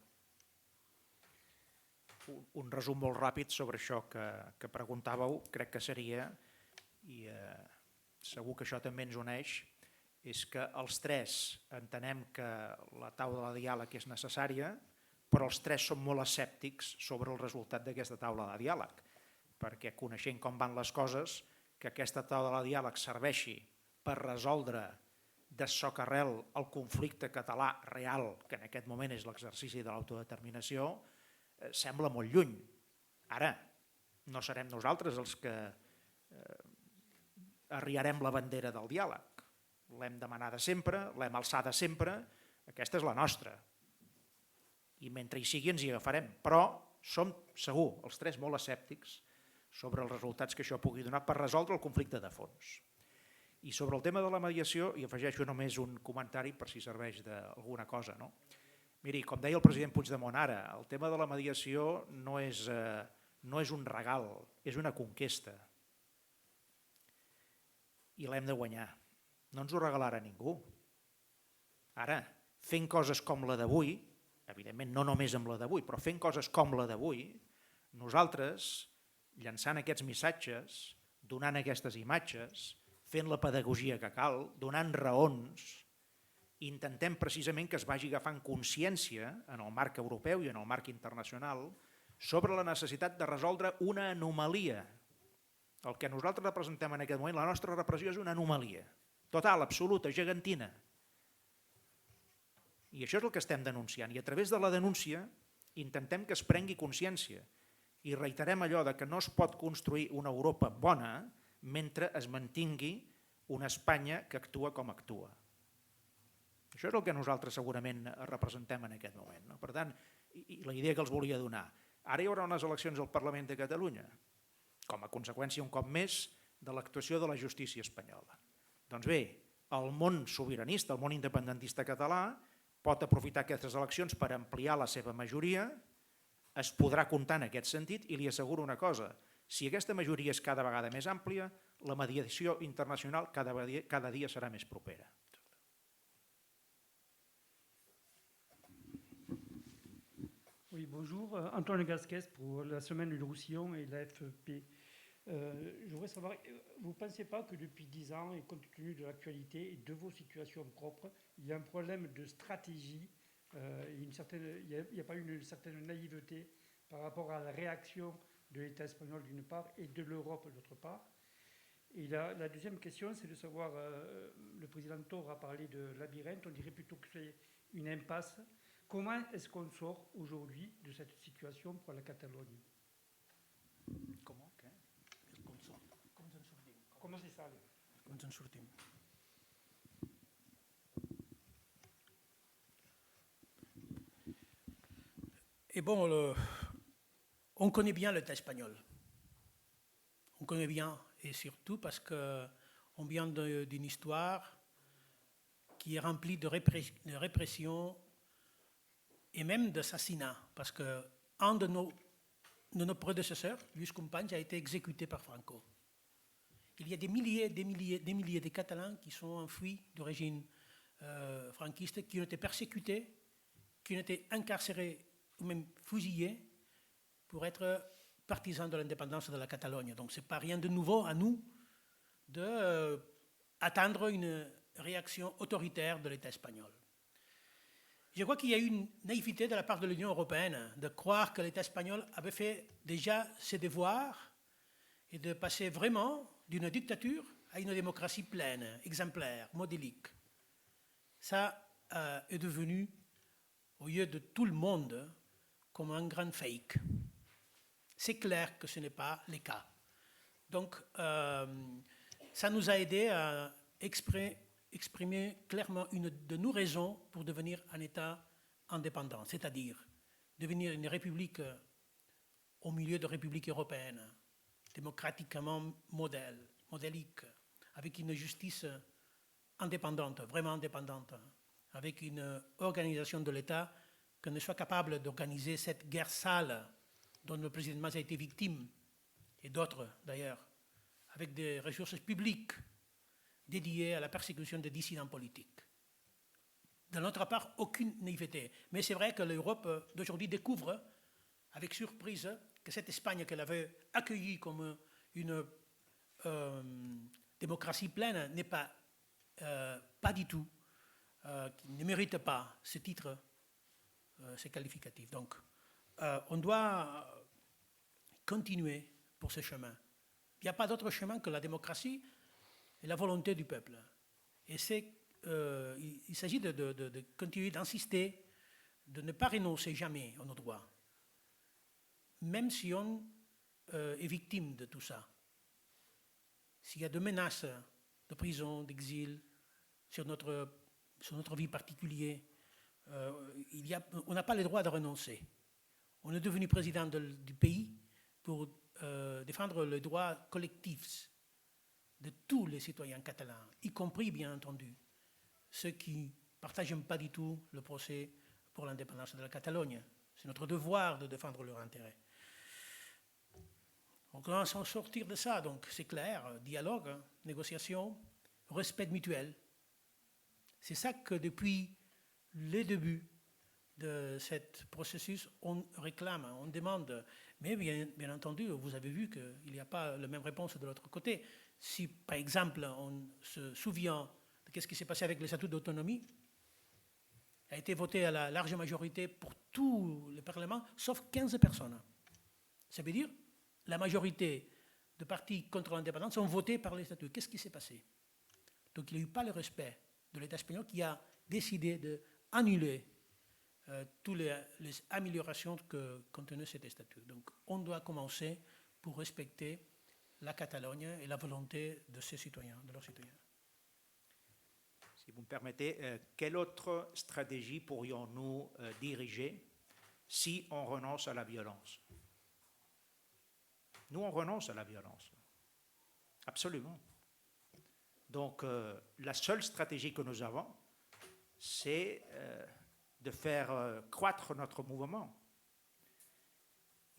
Un resum molt ràpid sobre això que preguntàveu, crec que seria, i segur que això també ens uneix, és que els tres entenem que la taula de diàleg és necessària, però els tres som molt escèptics sobre el resultat d'aquesta taula de diàleg, perquè coneixent com van les coses, que aquesta taula de diàleg serveixi per resoldre de socarrel el conflicte català real, que en aquest moment és l'exercici de l'autodeterminació, sembla molt lluny. Ara, no serem nosaltres els que arriarem la bandera del diàleg. L'hem demanada sempre, l'hem alçada sempre, aquesta és la nostra. I mentre hi sigui ens hi agafarem. Però som, segur, els tres molt escèptics sobre els resultats que això pugui donar per resoldre el conflicte de fons. I sobre el tema de la mediació, hi afegeixo només un comentari per si serveix d'alguna cosa. No? Miri, com deia el president Puigdemont ara, el tema de la mediació no és un regal, és una conquesta. I l'hem de guanyar. No ens ho regalarà ningú. Ara, fent coses com la d'avui, evidentment no només amb la d'avui, però fent coses com la d'avui, nosaltres, llançant aquests missatges, donant aquestes imatges, fent la pedagogia que cal, donant raons, intentem precisament que es vagi agafant consciència en el marc europeu i en el marc internacional sobre la necessitat de resoldre una anomalia. El que nosaltres representem en aquest moment, la nostra repressió és una anomalia, total, absoluta, gegantina. I això és el que estem denunciant. I a través de la denúncia intentem que es prengui consciència i reiterem allò de que no es pot construir una Europa bona mentre es mantingui una Espanya que actua com actua. Això és el que nosaltres segurament representem en aquest moment. No? Per tant, i la idea que els volia donar, ara hi haurà unes eleccions al Parlament de Catalunya, com a conseqüència un cop més de l'actuació de la justícia espanyola. Doncs bé, el món sobiranista, el món independentista català, pot aprofitar aquestes eleccions per ampliar la seva majoria, es podrà comptar en aquest sentit i li asseguro una cosa, si aquesta majoria és cada vegada més àmplia, la mediació internacional cada dia serà més propera. Oui, bonjour. Antoine Gasquez pour la Semaine du Roussillon et l'AFP. Je voudrais savoir, vous ne pensez pas que depuis 10 ans, et compte tenu de l'actualité et de vos situations propres, il y a un problème de stratégie, il n'y a pas une certaine naïveté par rapport à la réaction de l'État espagnol d'une part et de l'Europe d'autre part? Et la deuxième question, c'est de savoir, le président Torra a parlé de labyrinthe, on dirait plutôt que c'est une impasse. Comment est-ce qu'on sort aujourd'hui de cette situation pour la Catalogne? Com ens en sortim? Comment c'est ça? Com ens en sortim? Et bon, on connaît bien l'État espagnol. On connaît bien, et surtout parce qu'on vient d'une histoire qui est remplie de répression et même d'assassinats, parce qu'un de nos prédécesseurs, Lluís Companys, a été exécuté par Franco. Il y a des milliers de Catalans qui sont enfuis du régime franquiste, qui ont été persécutés, qui ont été incarcérés ou même fusillés pour être partisans de l'indépendance de la Catalogne. Donc ce n'est pas rien de nouveau à nous d'attendre une réaction autoritaire de l'État espagnol. Je crois qu'il y a eu une naïveté de la part de l'Union européenne de croire que l'État espagnol avait fait déjà ses devoirs et de passer vraiment d'une dictature à une démocratie pleine, exemplaire, modélique. Ça est devenu, aux yeux de tout le monde, comme un grand fake. C'est clair que ce n'est pas le cas. Donc, ça nous a aidé à exprimer clairement une de nos raisons pour devenir un État indépendant, c'est-à-dire devenir une république au milieu de républiques européennes, démocratiquement modélique, avec une justice indépendante, vraiment indépendante, avec une organisation de l'État qui ne soit capable d'organiser cette guerre sale dont le président Mas a été victime, et d'autres d'ailleurs, avec des ressources publiques dédié à la persécution des dissidents politiques. De notre part, aucune naïveté. Mais c'est vrai que l'Europe d'aujourd'hui découvre avec surprise que cette Espagne qu'elle avait accueillie comme une démocratie pleine n'est pas du tout, ne mérite pas ce titre, ces qualificatifs. Donc, on doit continuer pour ce chemin. Il n'y a pas d'autre chemin que la démocratie et la volonté du peuple. Et il s'agit de continuer d'insister, de ne pas renoncer jamais à nos droits, même si on est victime de tout ça. S'il y a des menaces de prison, d'exil, sur notre vie particulière, on n'a pas le droit de renoncer. On est devenu président du pays pour défendre les droits collectifs de tous les citoyens catalans, y compris, bien entendu, ceux qui ne partagent pas du tout le procès pour l'indépendance de la Catalogne. C'est notre devoir de défendre leurs intérêts. On commence à sortir de ça, donc c'est clair, dialogue, négociation, respect mutuel. C'est ça que depuis le début de ce processus, on réclame, on demande. Mais bien entendu, vous avez vu qu'il n'y a pas la même réponse de l'autre côté. Si, par exemple, on se souvient de ce qui s'est passé avec le statut d'autonomie, a été voté à la large majorité pour tout le Parlement, sauf 15 personnes. Ça veut dire la majorité de partis contre l'indépendance ont voté par les statuts. Qu'est-ce qui s'est passé? Donc il n'y a eu pas le respect de l'État espagnol qui a décidé d'annuler toutes les améliorations que contenait cet statut. Donc on doit commencer pour respecter la Catalogne et la volonté de ses citoyens, de leurs citoyens. Si vous me permettez, quelle autre stratégie pourrions-nous diriger si on renonce à la violence? Nous, on renonce à la violence. Absolument. Donc, la seule stratégie que nous avons, c'est de faire croître notre mouvement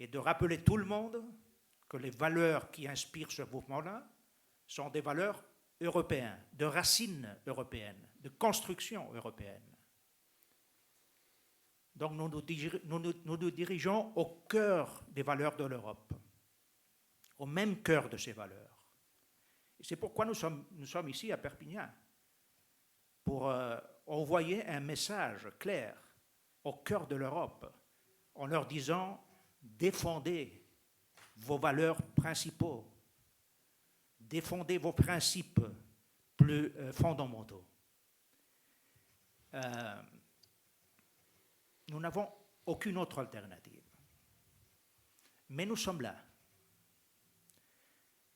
et de rappeler tout le monde que les valeurs qui inspirent ce mouvement-là sont des valeurs européennes, de racines européennes, de construction européenne. Donc nous nous dirigeons au cœur des valeurs de l'Europe, au même cœur de ces valeurs. Et c'est pourquoi nous sommes ici à Perpignan, pour envoyer un message clair au cœur de l'Europe, en leur disant « défendez vos valeurs principaux, défendez vos principes plus fondamentaux ». Nous n'avons aucune autre alternative. Mais nous sommes là.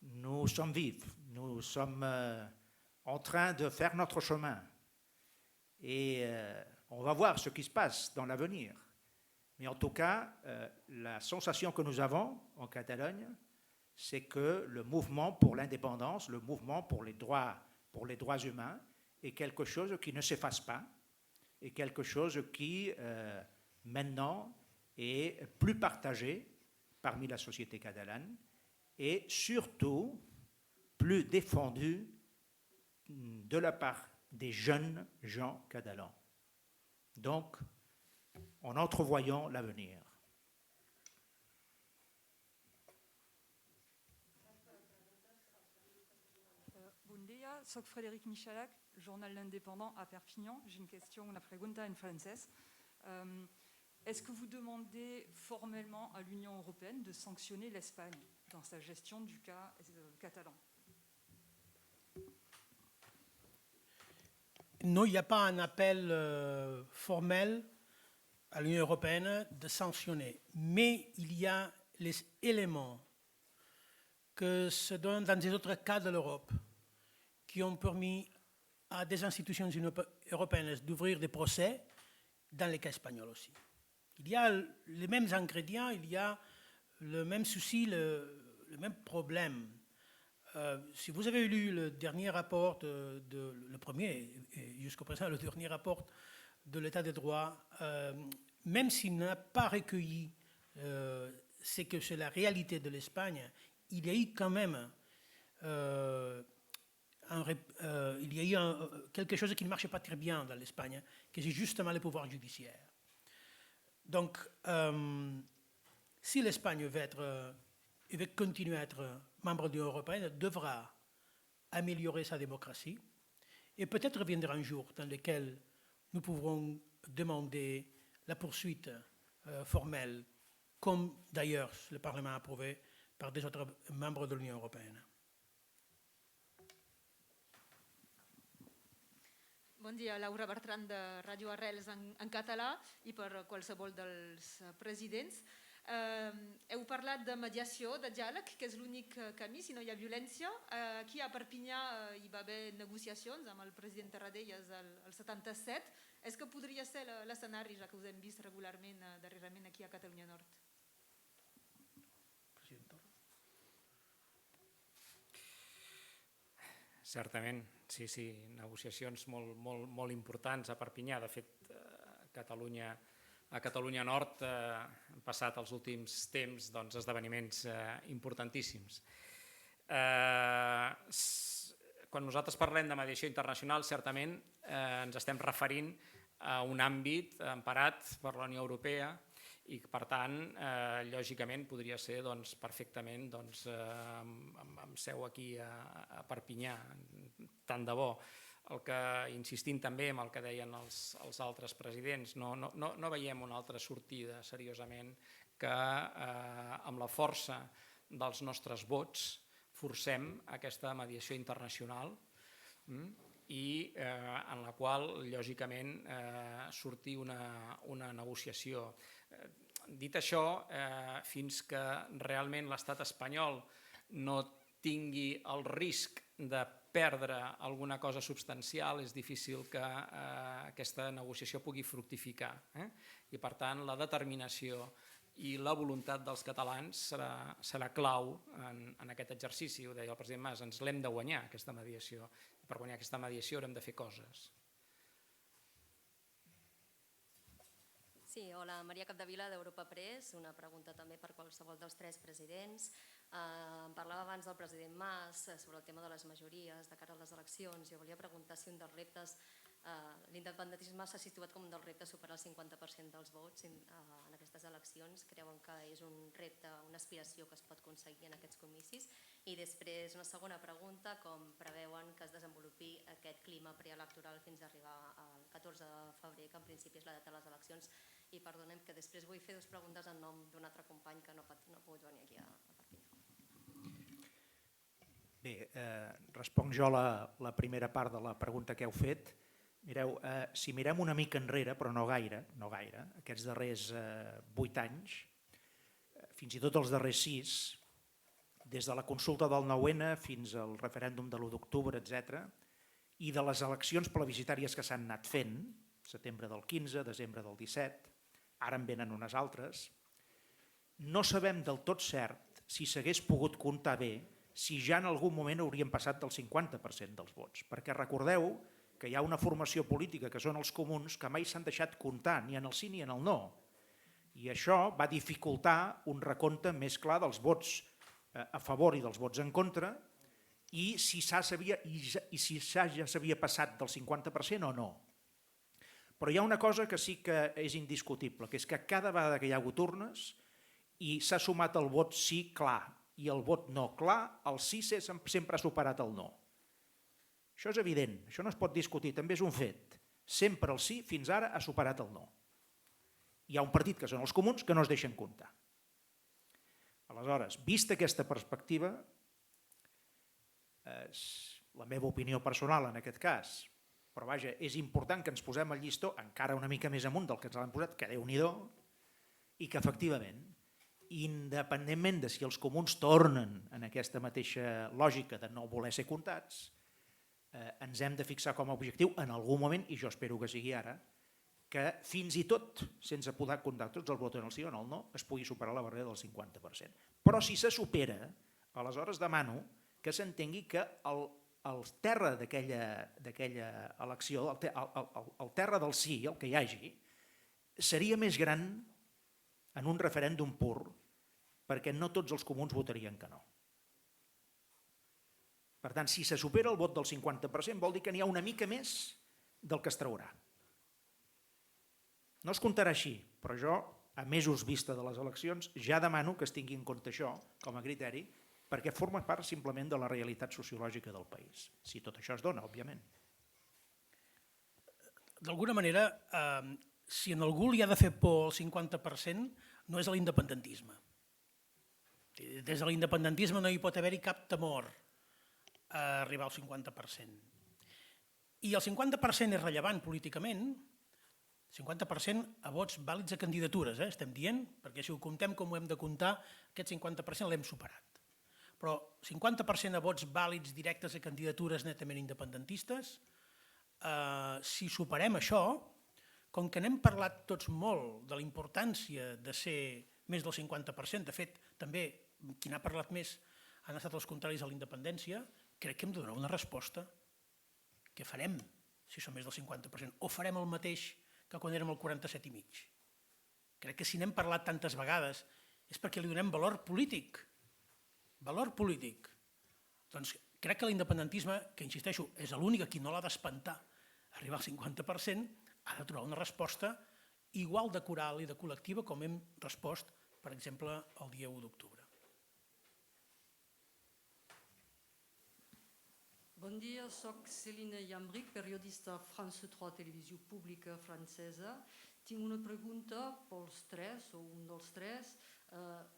Nous sommes vifs. Nous sommes en train de faire notre chemin. Et on va voir ce qui se passe dans l'avenir. Mais en tout cas, la sensation que nous avons en Catalogne, c'est que le mouvement pour l'indépendance, le mouvement pour les droits humains, est quelque chose qui ne s'efface pas, est quelque chose qui, maintenant, est plus partagé parmi la société catalane et surtout plus défendu de la part des jeunes gens catalans. Donc, en entrevoyant l'avenir. Bon dia, soc Frédéric Michalak, journal L'Indépendant à Perpignan. J'ai une question, una pregunta en français. Est-ce que vous demandez formellement à l'Union européenne de sanctionner l'Espagne dans sa gestion du cas catalan? Non, il n'y a pas un appel formel à l'Union européenne de sanctionner, mais il y a les éléments que se donnent dans des autres cas de l'Europe qui ont permis à des institutions européennes d'ouvrir des procès dans les cas espagnols aussi. Il y a les mêmes ingrédients, il y a le même souci, le même problème. Si vous avez lu le dernier rapport, le premier, et jusqu'au présent, le dernier rapport de l'État de droit, même s'il n'a pas recueilli ce que c'est la réalité de l'Espagne, il y a eu quand même il y a eu quelque chose qui ne marchait pas très bien dans l'Espagne, que c'est justement le pouvoir judiciaire. Donc, si l'Espagne veut continuer à être membre de l'Union européenne, elle devra améliorer sa démocratie et peut-être viendra un jour dans lequel nous pourrons demander la poursuite formelle, comme d'ailleurs le Parlement a approuvé par des autres membres de l'Union européenne. Bon dia, Laura Bertran de Ràdio Arrels en català i per qualsevol dels presidents. Heu parlat de mediació, de diàleg, que és l'únic camí si no hi ha violència. Aquí a Perpinyà hi va haver negociacions amb el president Tarradellas el 77. És que podria ser l'escenari, ja que us hem vist regularment darrerament aquí a Catalunya Nord? Certament, sí, negociacions molt importants a Perpinyà. De fet, a Catalunya Nord han passat els últims temps esdeveniments importantíssims. Quan nosaltres parlem de mediació internacional, certament ens estem referint a un àmbit emparat per la Unió Europea i, per tant, lògicament podria ser perfectament amb seu aquí a Perpinyà, tant de bo. El que, insistint també en el que deien els altres presidents, no veiem una altra sortida, seriosament, que amb la força dels nostres vots forcem aquesta mediació internacional i en la qual, lògicament, surti una negociació. Dit això, fins que realment l'estat espanyol no tingui el risc de perdre alguna cosa substancial, és difícil que aquesta negociació pugui fructificar. I, per tant, la determinació i la voluntat dels catalans serà clau en aquest exercici. Ho deia el president Mas, ens l'hem de guanyar, aquesta mediació. Per guanyar aquesta mediació haurem de fer coses. Sí, hola, Maria Capdevila d'Europa Press, una pregunta també per qualsevol dels tres presidents. Em parlava abans del president Mas sobre el tema de les majories de cara a les eleccions. Jo volia preguntar si un dels reptes, l'independentisme s'ha situat com un dels reptes superar el 50% dels vots en aquestes eleccions. Creuen que és un repte, una aspiració que es pot aconseguir en aquests comicis? I després una segona pregunta, com preveuen que es desenvolupi aquest clima preelectoral fins a arribar al 14 de febrer, que en principi és la data de les eleccions. I perdonem que després vull fer dues preguntes en nom d'un altre company que no ha pogut venir aquí a Perpinyà. Bé, responc jo la primera part de la pregunta que heu fet. Mireu, si mirem una mica enrere, però no gaire, aquests darrers 8 anys, fins i tot els darrers 6, des de la consulta del 9-N fins al referèndum de l'1 d'octubre, etc., i de les eleccions plebiscitàries que s'han anat fent, setembre del 15, desembre del 17, ara en venen unes altres, no sabem del tot cert si s'hagués pogut comptar bé si ja en algun moment haurien passat del 50% dels vots. Perquè recordeu que hi ha una formació política, que són els comuns, que mai s'han deixat comptar, ni en el sí ni en el no. I això va dificultar un recompte més clar dels vots a favor i dels vots en contra, i si ja s'havia passat del 50% o no. Però hi ha una cosa que sí que és indiscutible, que és que cada vegada que hi ha hagut urnes i s'ha sumat el vot sí clar i el vot no clar, el sí sempre ha superat el no. Això és evident, això no es pot discutir, també és un fet. Sempre el sí fins ara ha superat el no. Hi ha un partit que són els comuns que no es deixen comptar. Aleshores, vista aquesta perspectiva, és la meva opinió personal en aquest cas, però vaja, és important que ens posem el llistó encara una mica més amunt del que ens l'han posat, que Déu-n'hi-do, i que efectivament, independentment de si els comuns tornen en aquesta mateixa lògica de no voler ser comptats, ens hem de fixar com a objectiu en algun moment, i jo espero que sigui ara, que fins i tot, sense poder comptar tots els vots en el sí o en el no, es pugui superar la barrera del 50%. Però si se supera, aleshores demano que s'entengui que el terra d'aquella elecció, el terra del sí, el que hi hagi, seria més gran en un referèndum pur, perquè no tots els comuns votarien que no. Per tant, si se supera el vot del 50%, vol dir que n'hi ha una mica més del que es traurà. No es comptarà així, però jo, a mesos vista de les eleccions, ja demano que es tingui en compte això com a criteri, perquè forma part simplement de la realitat sociològica del país. Si tot això es dona, òbviament. D'alguna manera, si en algú li ha de fer por el 50%, no és l'independentisme. Des de l'independentisme no hi pot haver-hi cap temor a arribar al 50%. I el 50% és rellevant políticament, 50% a vots vàlids a candidatures, estem dient, perquè si ho comptem com ho hem de comptar, aquest 50% l'hem superat. Però 50% a vots vàlids directes a candidatures netament independentistes, si superem això, com que n'hem parlat tots molt de la importància de ser més del 50%, de fet, també qui n'ha parlat més han estat els contraris a la independència, crec que hem de donar una resposta. Què farem si som més del 50%? O farem el mateix que quan érem el 47,5%? Crec que si n'hem parlat tantes vegades és perquè li donem valor polític. Valor polític. Doncs crec que l'independentisme, que insisteixo, és l'únic a qui no l'ha d'espantar arribar al 50%, ha de trobar una resposta igual de coral i de col·lectiva com hem respost, per exemple, el dia 1 d'octubre. Bon dia, soc Céline Llambric, periodista a France 3 Televisió Pública Francesa. Tinc una pregunta pels tres, o un dels tres.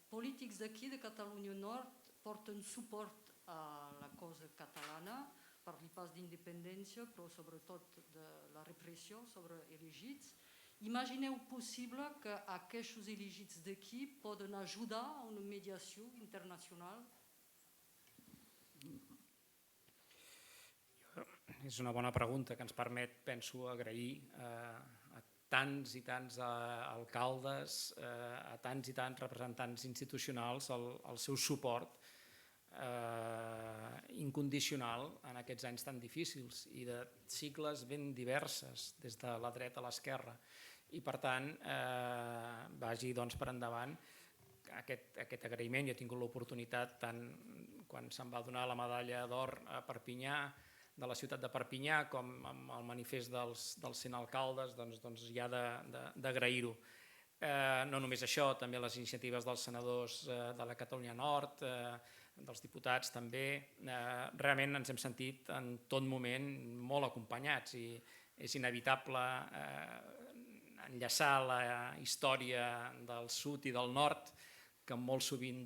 Polítics d'aquí, de Catalunya Nord, porten suport a la causa catalana per l'impàs d'independència, però sobretot de la repressió sobre elegits. Imagineu possible que aquests elegits d'aquí poden ajudar a una mediació internacional? És una bona pregunta que ens permet, penso, agrair a tants i tants alcaldes, a tants i tants representants institucionals el seu suport incondicional en aquests anys tan difícils i de cicles ben diverses, des de la dreta a l'esquerra. I, per tant, vagi per endavant aquest agraïment. Jo he tingut l'oportunitat, tant quan se'm va donar la medalla d'or a Perpinyà, de la ciutat de Perpinyà, com amb el manifest dels 100 alcaldes, doncs ja d'agrair-ho. No només això, també les iniciatives dels senadors de la Catalunya Nord, dels diputats també. Realment ens hem sentit en tot moment molt acompanyats i és inevitable enllaçar la història del sud i del nord, que molt sovint,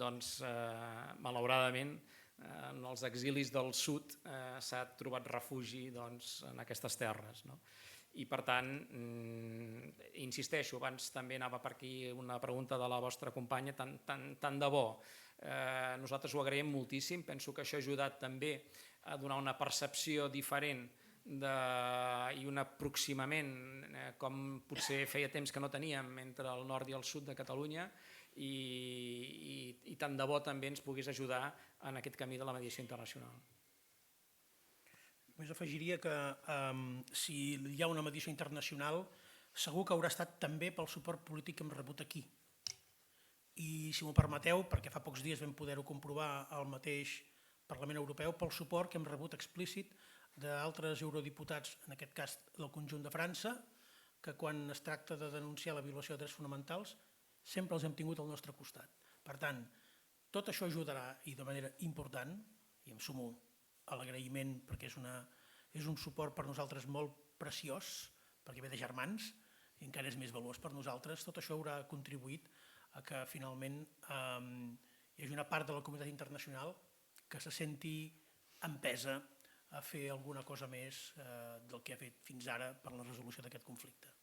malauradament, en els exilis del sud s'ha trobat refugi en aquestes terres. I, per tant, insisteixo, abans també anava per aquí una pregunta de la vostra companya, tant de bo. Nosaltres ho agraïm moltíssim, penso que això ha ajudat també a donar una percepció diferent i un aproximament, com potser feia temps que no teníem, entre el nord i el sud de Catalunya, i tant de bo també ens pogués ajudar en aquest camí de la mediació internacional. Només afegiria que si hi ha una mediació internacional, segur que haurà estat també pel suport polític que hem rebut aquí. I si m'ho permeteu, perquè fa pocs dies vam poder-ho comprovar al mateix Parlament Europeu, pel suport que hem rebut explícit d'altres eurodiputats, en aquest cas del conjunt de França, que quan es tracta de denunciar la violació de drets fonamentals sempre els hem tingut al nostre costat. Per tant, tot això ajudarà, i de manera important, i em sumo a l'agraïment perquè és un suport per nosaltres molt preciós, perquè ve de germans, i encara és més valuós per nosaltres, tot això haurà contribuït a que finalment hi hagi una part de la comunitat internacional que se senti empesa a fer alguna cosa més del que ha fet fins ara per la resolució d'aquest conflicte.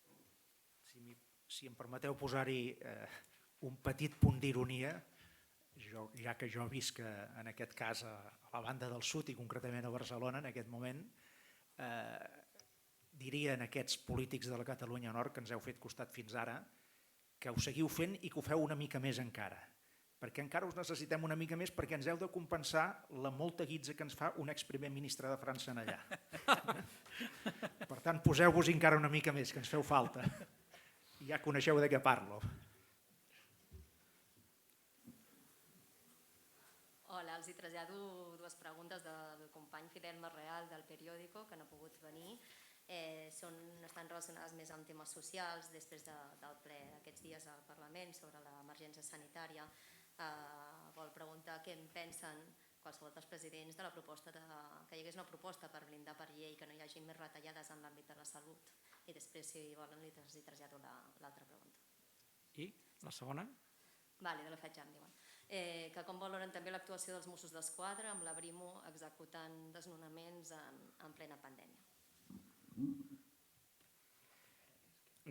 Si em permeteu posar-hi un petit punt d'ironia, ja que jo visc en aquest cas a la banda del sud i concretament a Barcelona en aquest moment, diria a aquests polítics de la Catalunya Nord que ens heu fet costat fins ara que ho seguiu fent i que ho feu una mica més encara, perquè encara us necessitem una mica més perquè ens heu de compensar la molta guitza que ens fa un exprimer ministre de França en allà. Per tant, poseu-vos encara una mica més, que ens feu falta. Ja coneixeu de què parlo. Hola, els trasllado dues preguntes del company Fidel Marreal del Periódico, que no ha pogut venir. Estan relacionades més amb temes socials. Després del ple d'aquests dies al Parlament sobre l'emergència sanitària, vol preguntar què en pensen qualsevol dels presidents de la proposta que hi hagués una proposta per blindar per llei que no hi hagi més retallades en l'àmbit de la salut. I després, si volen, li trasllado l'altra pregunta. I la segona? Vale, la faig ja, em diuen. Que com valoren també l'actuació dels Mossos d'Esquadra amb la Brimo executant desnonaments en plena pandèmia.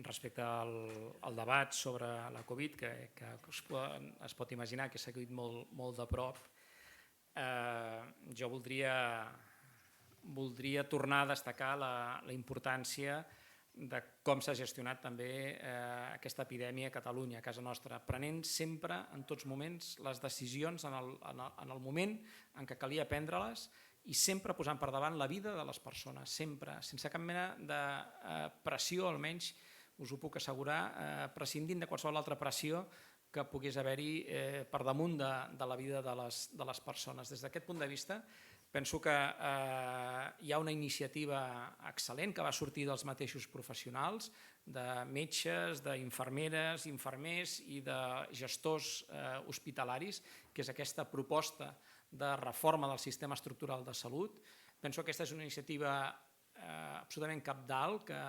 Respecte al debat sobre la Covid, que es pot imaginar que s'ha seguit molt de prop, jo voldria tornar a destacar la importància de com s'ha gestionat també aquesta epidèmia a Catalunya, a casa nostra, prenent sempre, en tots moments, les decisions en el moment en què calia prendre-les i sempre posant per davant la vida de les persones, sempre, sense cap mena de pressió, almenys us ho puc assegurar, prescindint de qualsevol altra pressió que pogués haver-hi per damunt de la vida de les persones. Des d'aquest punt de vista, penso que hi ha una iniciativa excel·lent que va sortir dels mateixos professionals, de metges, d'infermeres, infermers i de gestors hospitalaris, que és aquesta proposta de reforma del sistema estructural de salut. Penso que aquesta és una iniciativa absolutament cabdal que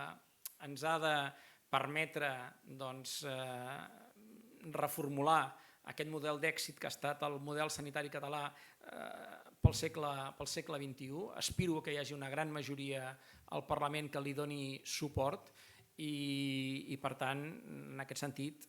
ens ha de permetre reformular aquest model d'èxit que ha estat el model sanitari català pel segle XXI. Aspiro que hi hagi una gran majoria al Parlament que li doni suport i per tant, en aquest sentit,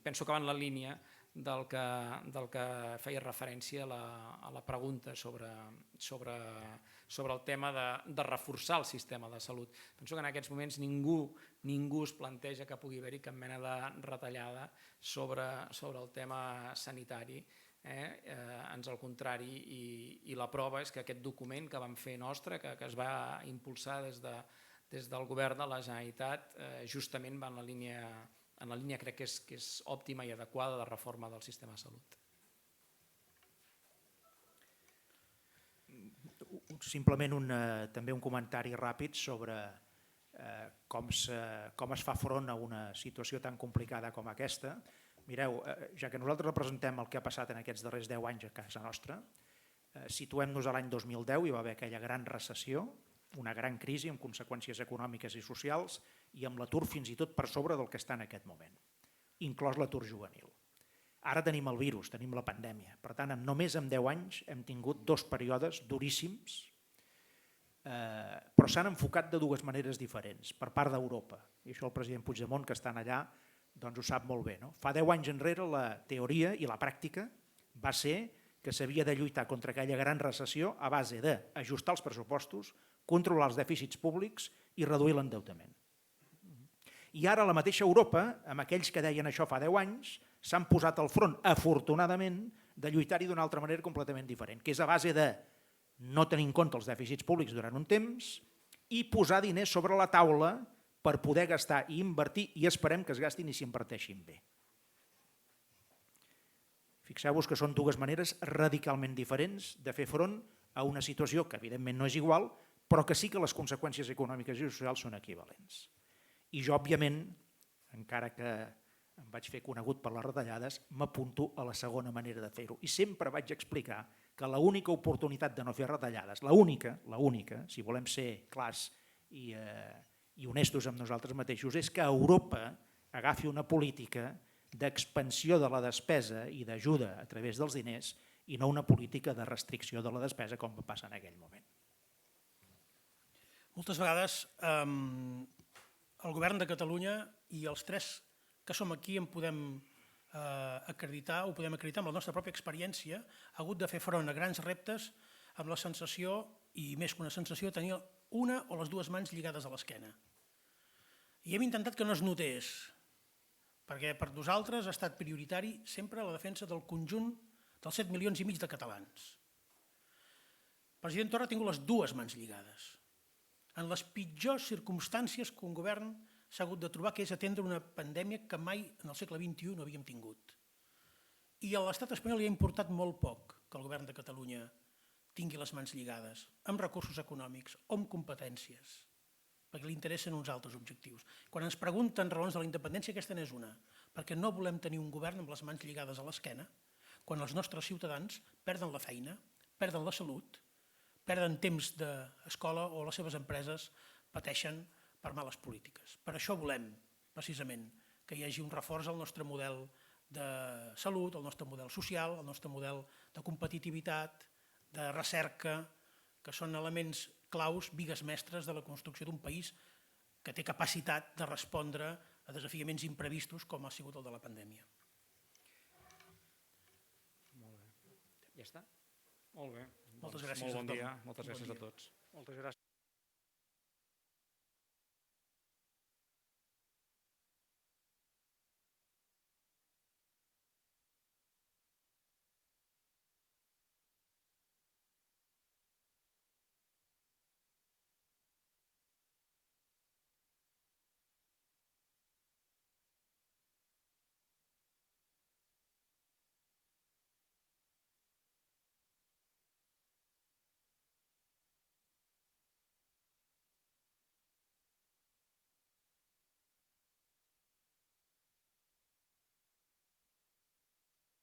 penso que va en la línia del que feia referència a la pregunta sobre el tema de reforçar el sistema de salut. Penso que en aquests moments ningú es planteja que pugui haver-hi cap mena de retallada sobre el tema sanitari. Ans al contrari, i la prova és que aquest document que vam fer nostre, que es va impulsar des del govern de la Generalitat, justament va en la línia crec que és òptima i adequada de reforma del sistema de salut. Simplement també un comentari ràpid sobre com es fa front a una situació tan complicada com aquesta. Mireu, ja que nosaltres representem el que ha passat en aquests darrers 10 anys a casa nostra, situem-nos a l'any 2010, hi va haver aquella gran recessió, una gran crisi amb conseqüències econòmiques i socials i amb l'atur fins i tot per sobre del que està en aquest moment, inclòs l'atur juvenil. Ara tenim el virus, tenim la pandèmia. Per tant, només en 10 anys hem tingut 2 períodes duríssims, però s'han enfocat de 2 maneres diferents per part d'Europa. I això el president Puigdemont, que estan allà, doncs ho sap molt bé. Fa 10 anys enrere la teoria i la pràctica va ser que s'havia de lluitar contra aquella gran recessió a base d'ajustar els pressupostos, controlar els dèficits públics i reduir l'endeutament. I ara la mateixa Europa, amb aquells que deien això fa 10 anys, s'han posat al front, afortunadament, de lluitar-hi d'una altra manera completament diferent, que és a base de no tenir en compte els dèficits públics durant un temps i posar diners sobre la taula per poder gastar i invertir, i esperem que es gastin i s'inverteixin bé. Fixeu-vos que són 2 maneres radicalment diferents de fer front a una situació que evidentment no és igual, però que sí que les conseqüències econòmiques i socials són equivalents. I jo, òbviament, encara que em vaig fer conegut per les retallades, m'apunto a la segona manera de fer-ho. I sempre vaig explicar que l'única oportunitat de no fer retallades, l'única, si volem ser clars i honestos amb nosaltres mateixos, és que Europa agafi una política d'expansió de la despesa i d'ajuda a través dels diners i no una política de restricció de la despesa com va passar en aquell moment. Moltes vegades el govern de Catalunya i els 3 que som aquí en podem acreditar amb la nostra pròpia experiència, ha hagut de fer front a grans reptes amb la sensació, i més que una sensació, de tenir una o les 2 mans lligades a l'esquena. I hem intentat que no es notés, perquè per nosaltres ha estat prioritari sempre la defensa del conjunt dels 7,5 milions de catalans. El president Torra ha tingut les 2 mans lligades, en les pitjors circumstàncies que un govern s'ha hagut de trobar, que és atendre una pandèmia que mai en el segle XXI no havíem tingut. I a l'estat espanyol li ha importat molt poc que el govern de Catalunya tingui les mans lligades amb recursos econòmics o amb competències, perquè li interessen uns altres objectius. Quan ens pregunten raons de la independència, aquesta n'és una, perquè no volem tenir un govern amb les mans lligades a l'esquena quan els nostres ciutadans perden la feina, perden la salut, perden temps d'escola o les seves empreses pateixen per males polítiques. Per això volem, precisament, que hi hagi un reforç al nostre model de salut, al nostre model social, al nostre model de competitivitat, de recerca, que són elements claus, bigues mestres de la construcció d'un país que té capacitat de respondre a desafiaments imprevistos com ha sigut el de la pandèmia. Molt bé. Ja està? Molt bé. Moltes gràcies a Molt bon tothom. dia. Moltes gràcies Bon a dia. tots. Moltes gràcies.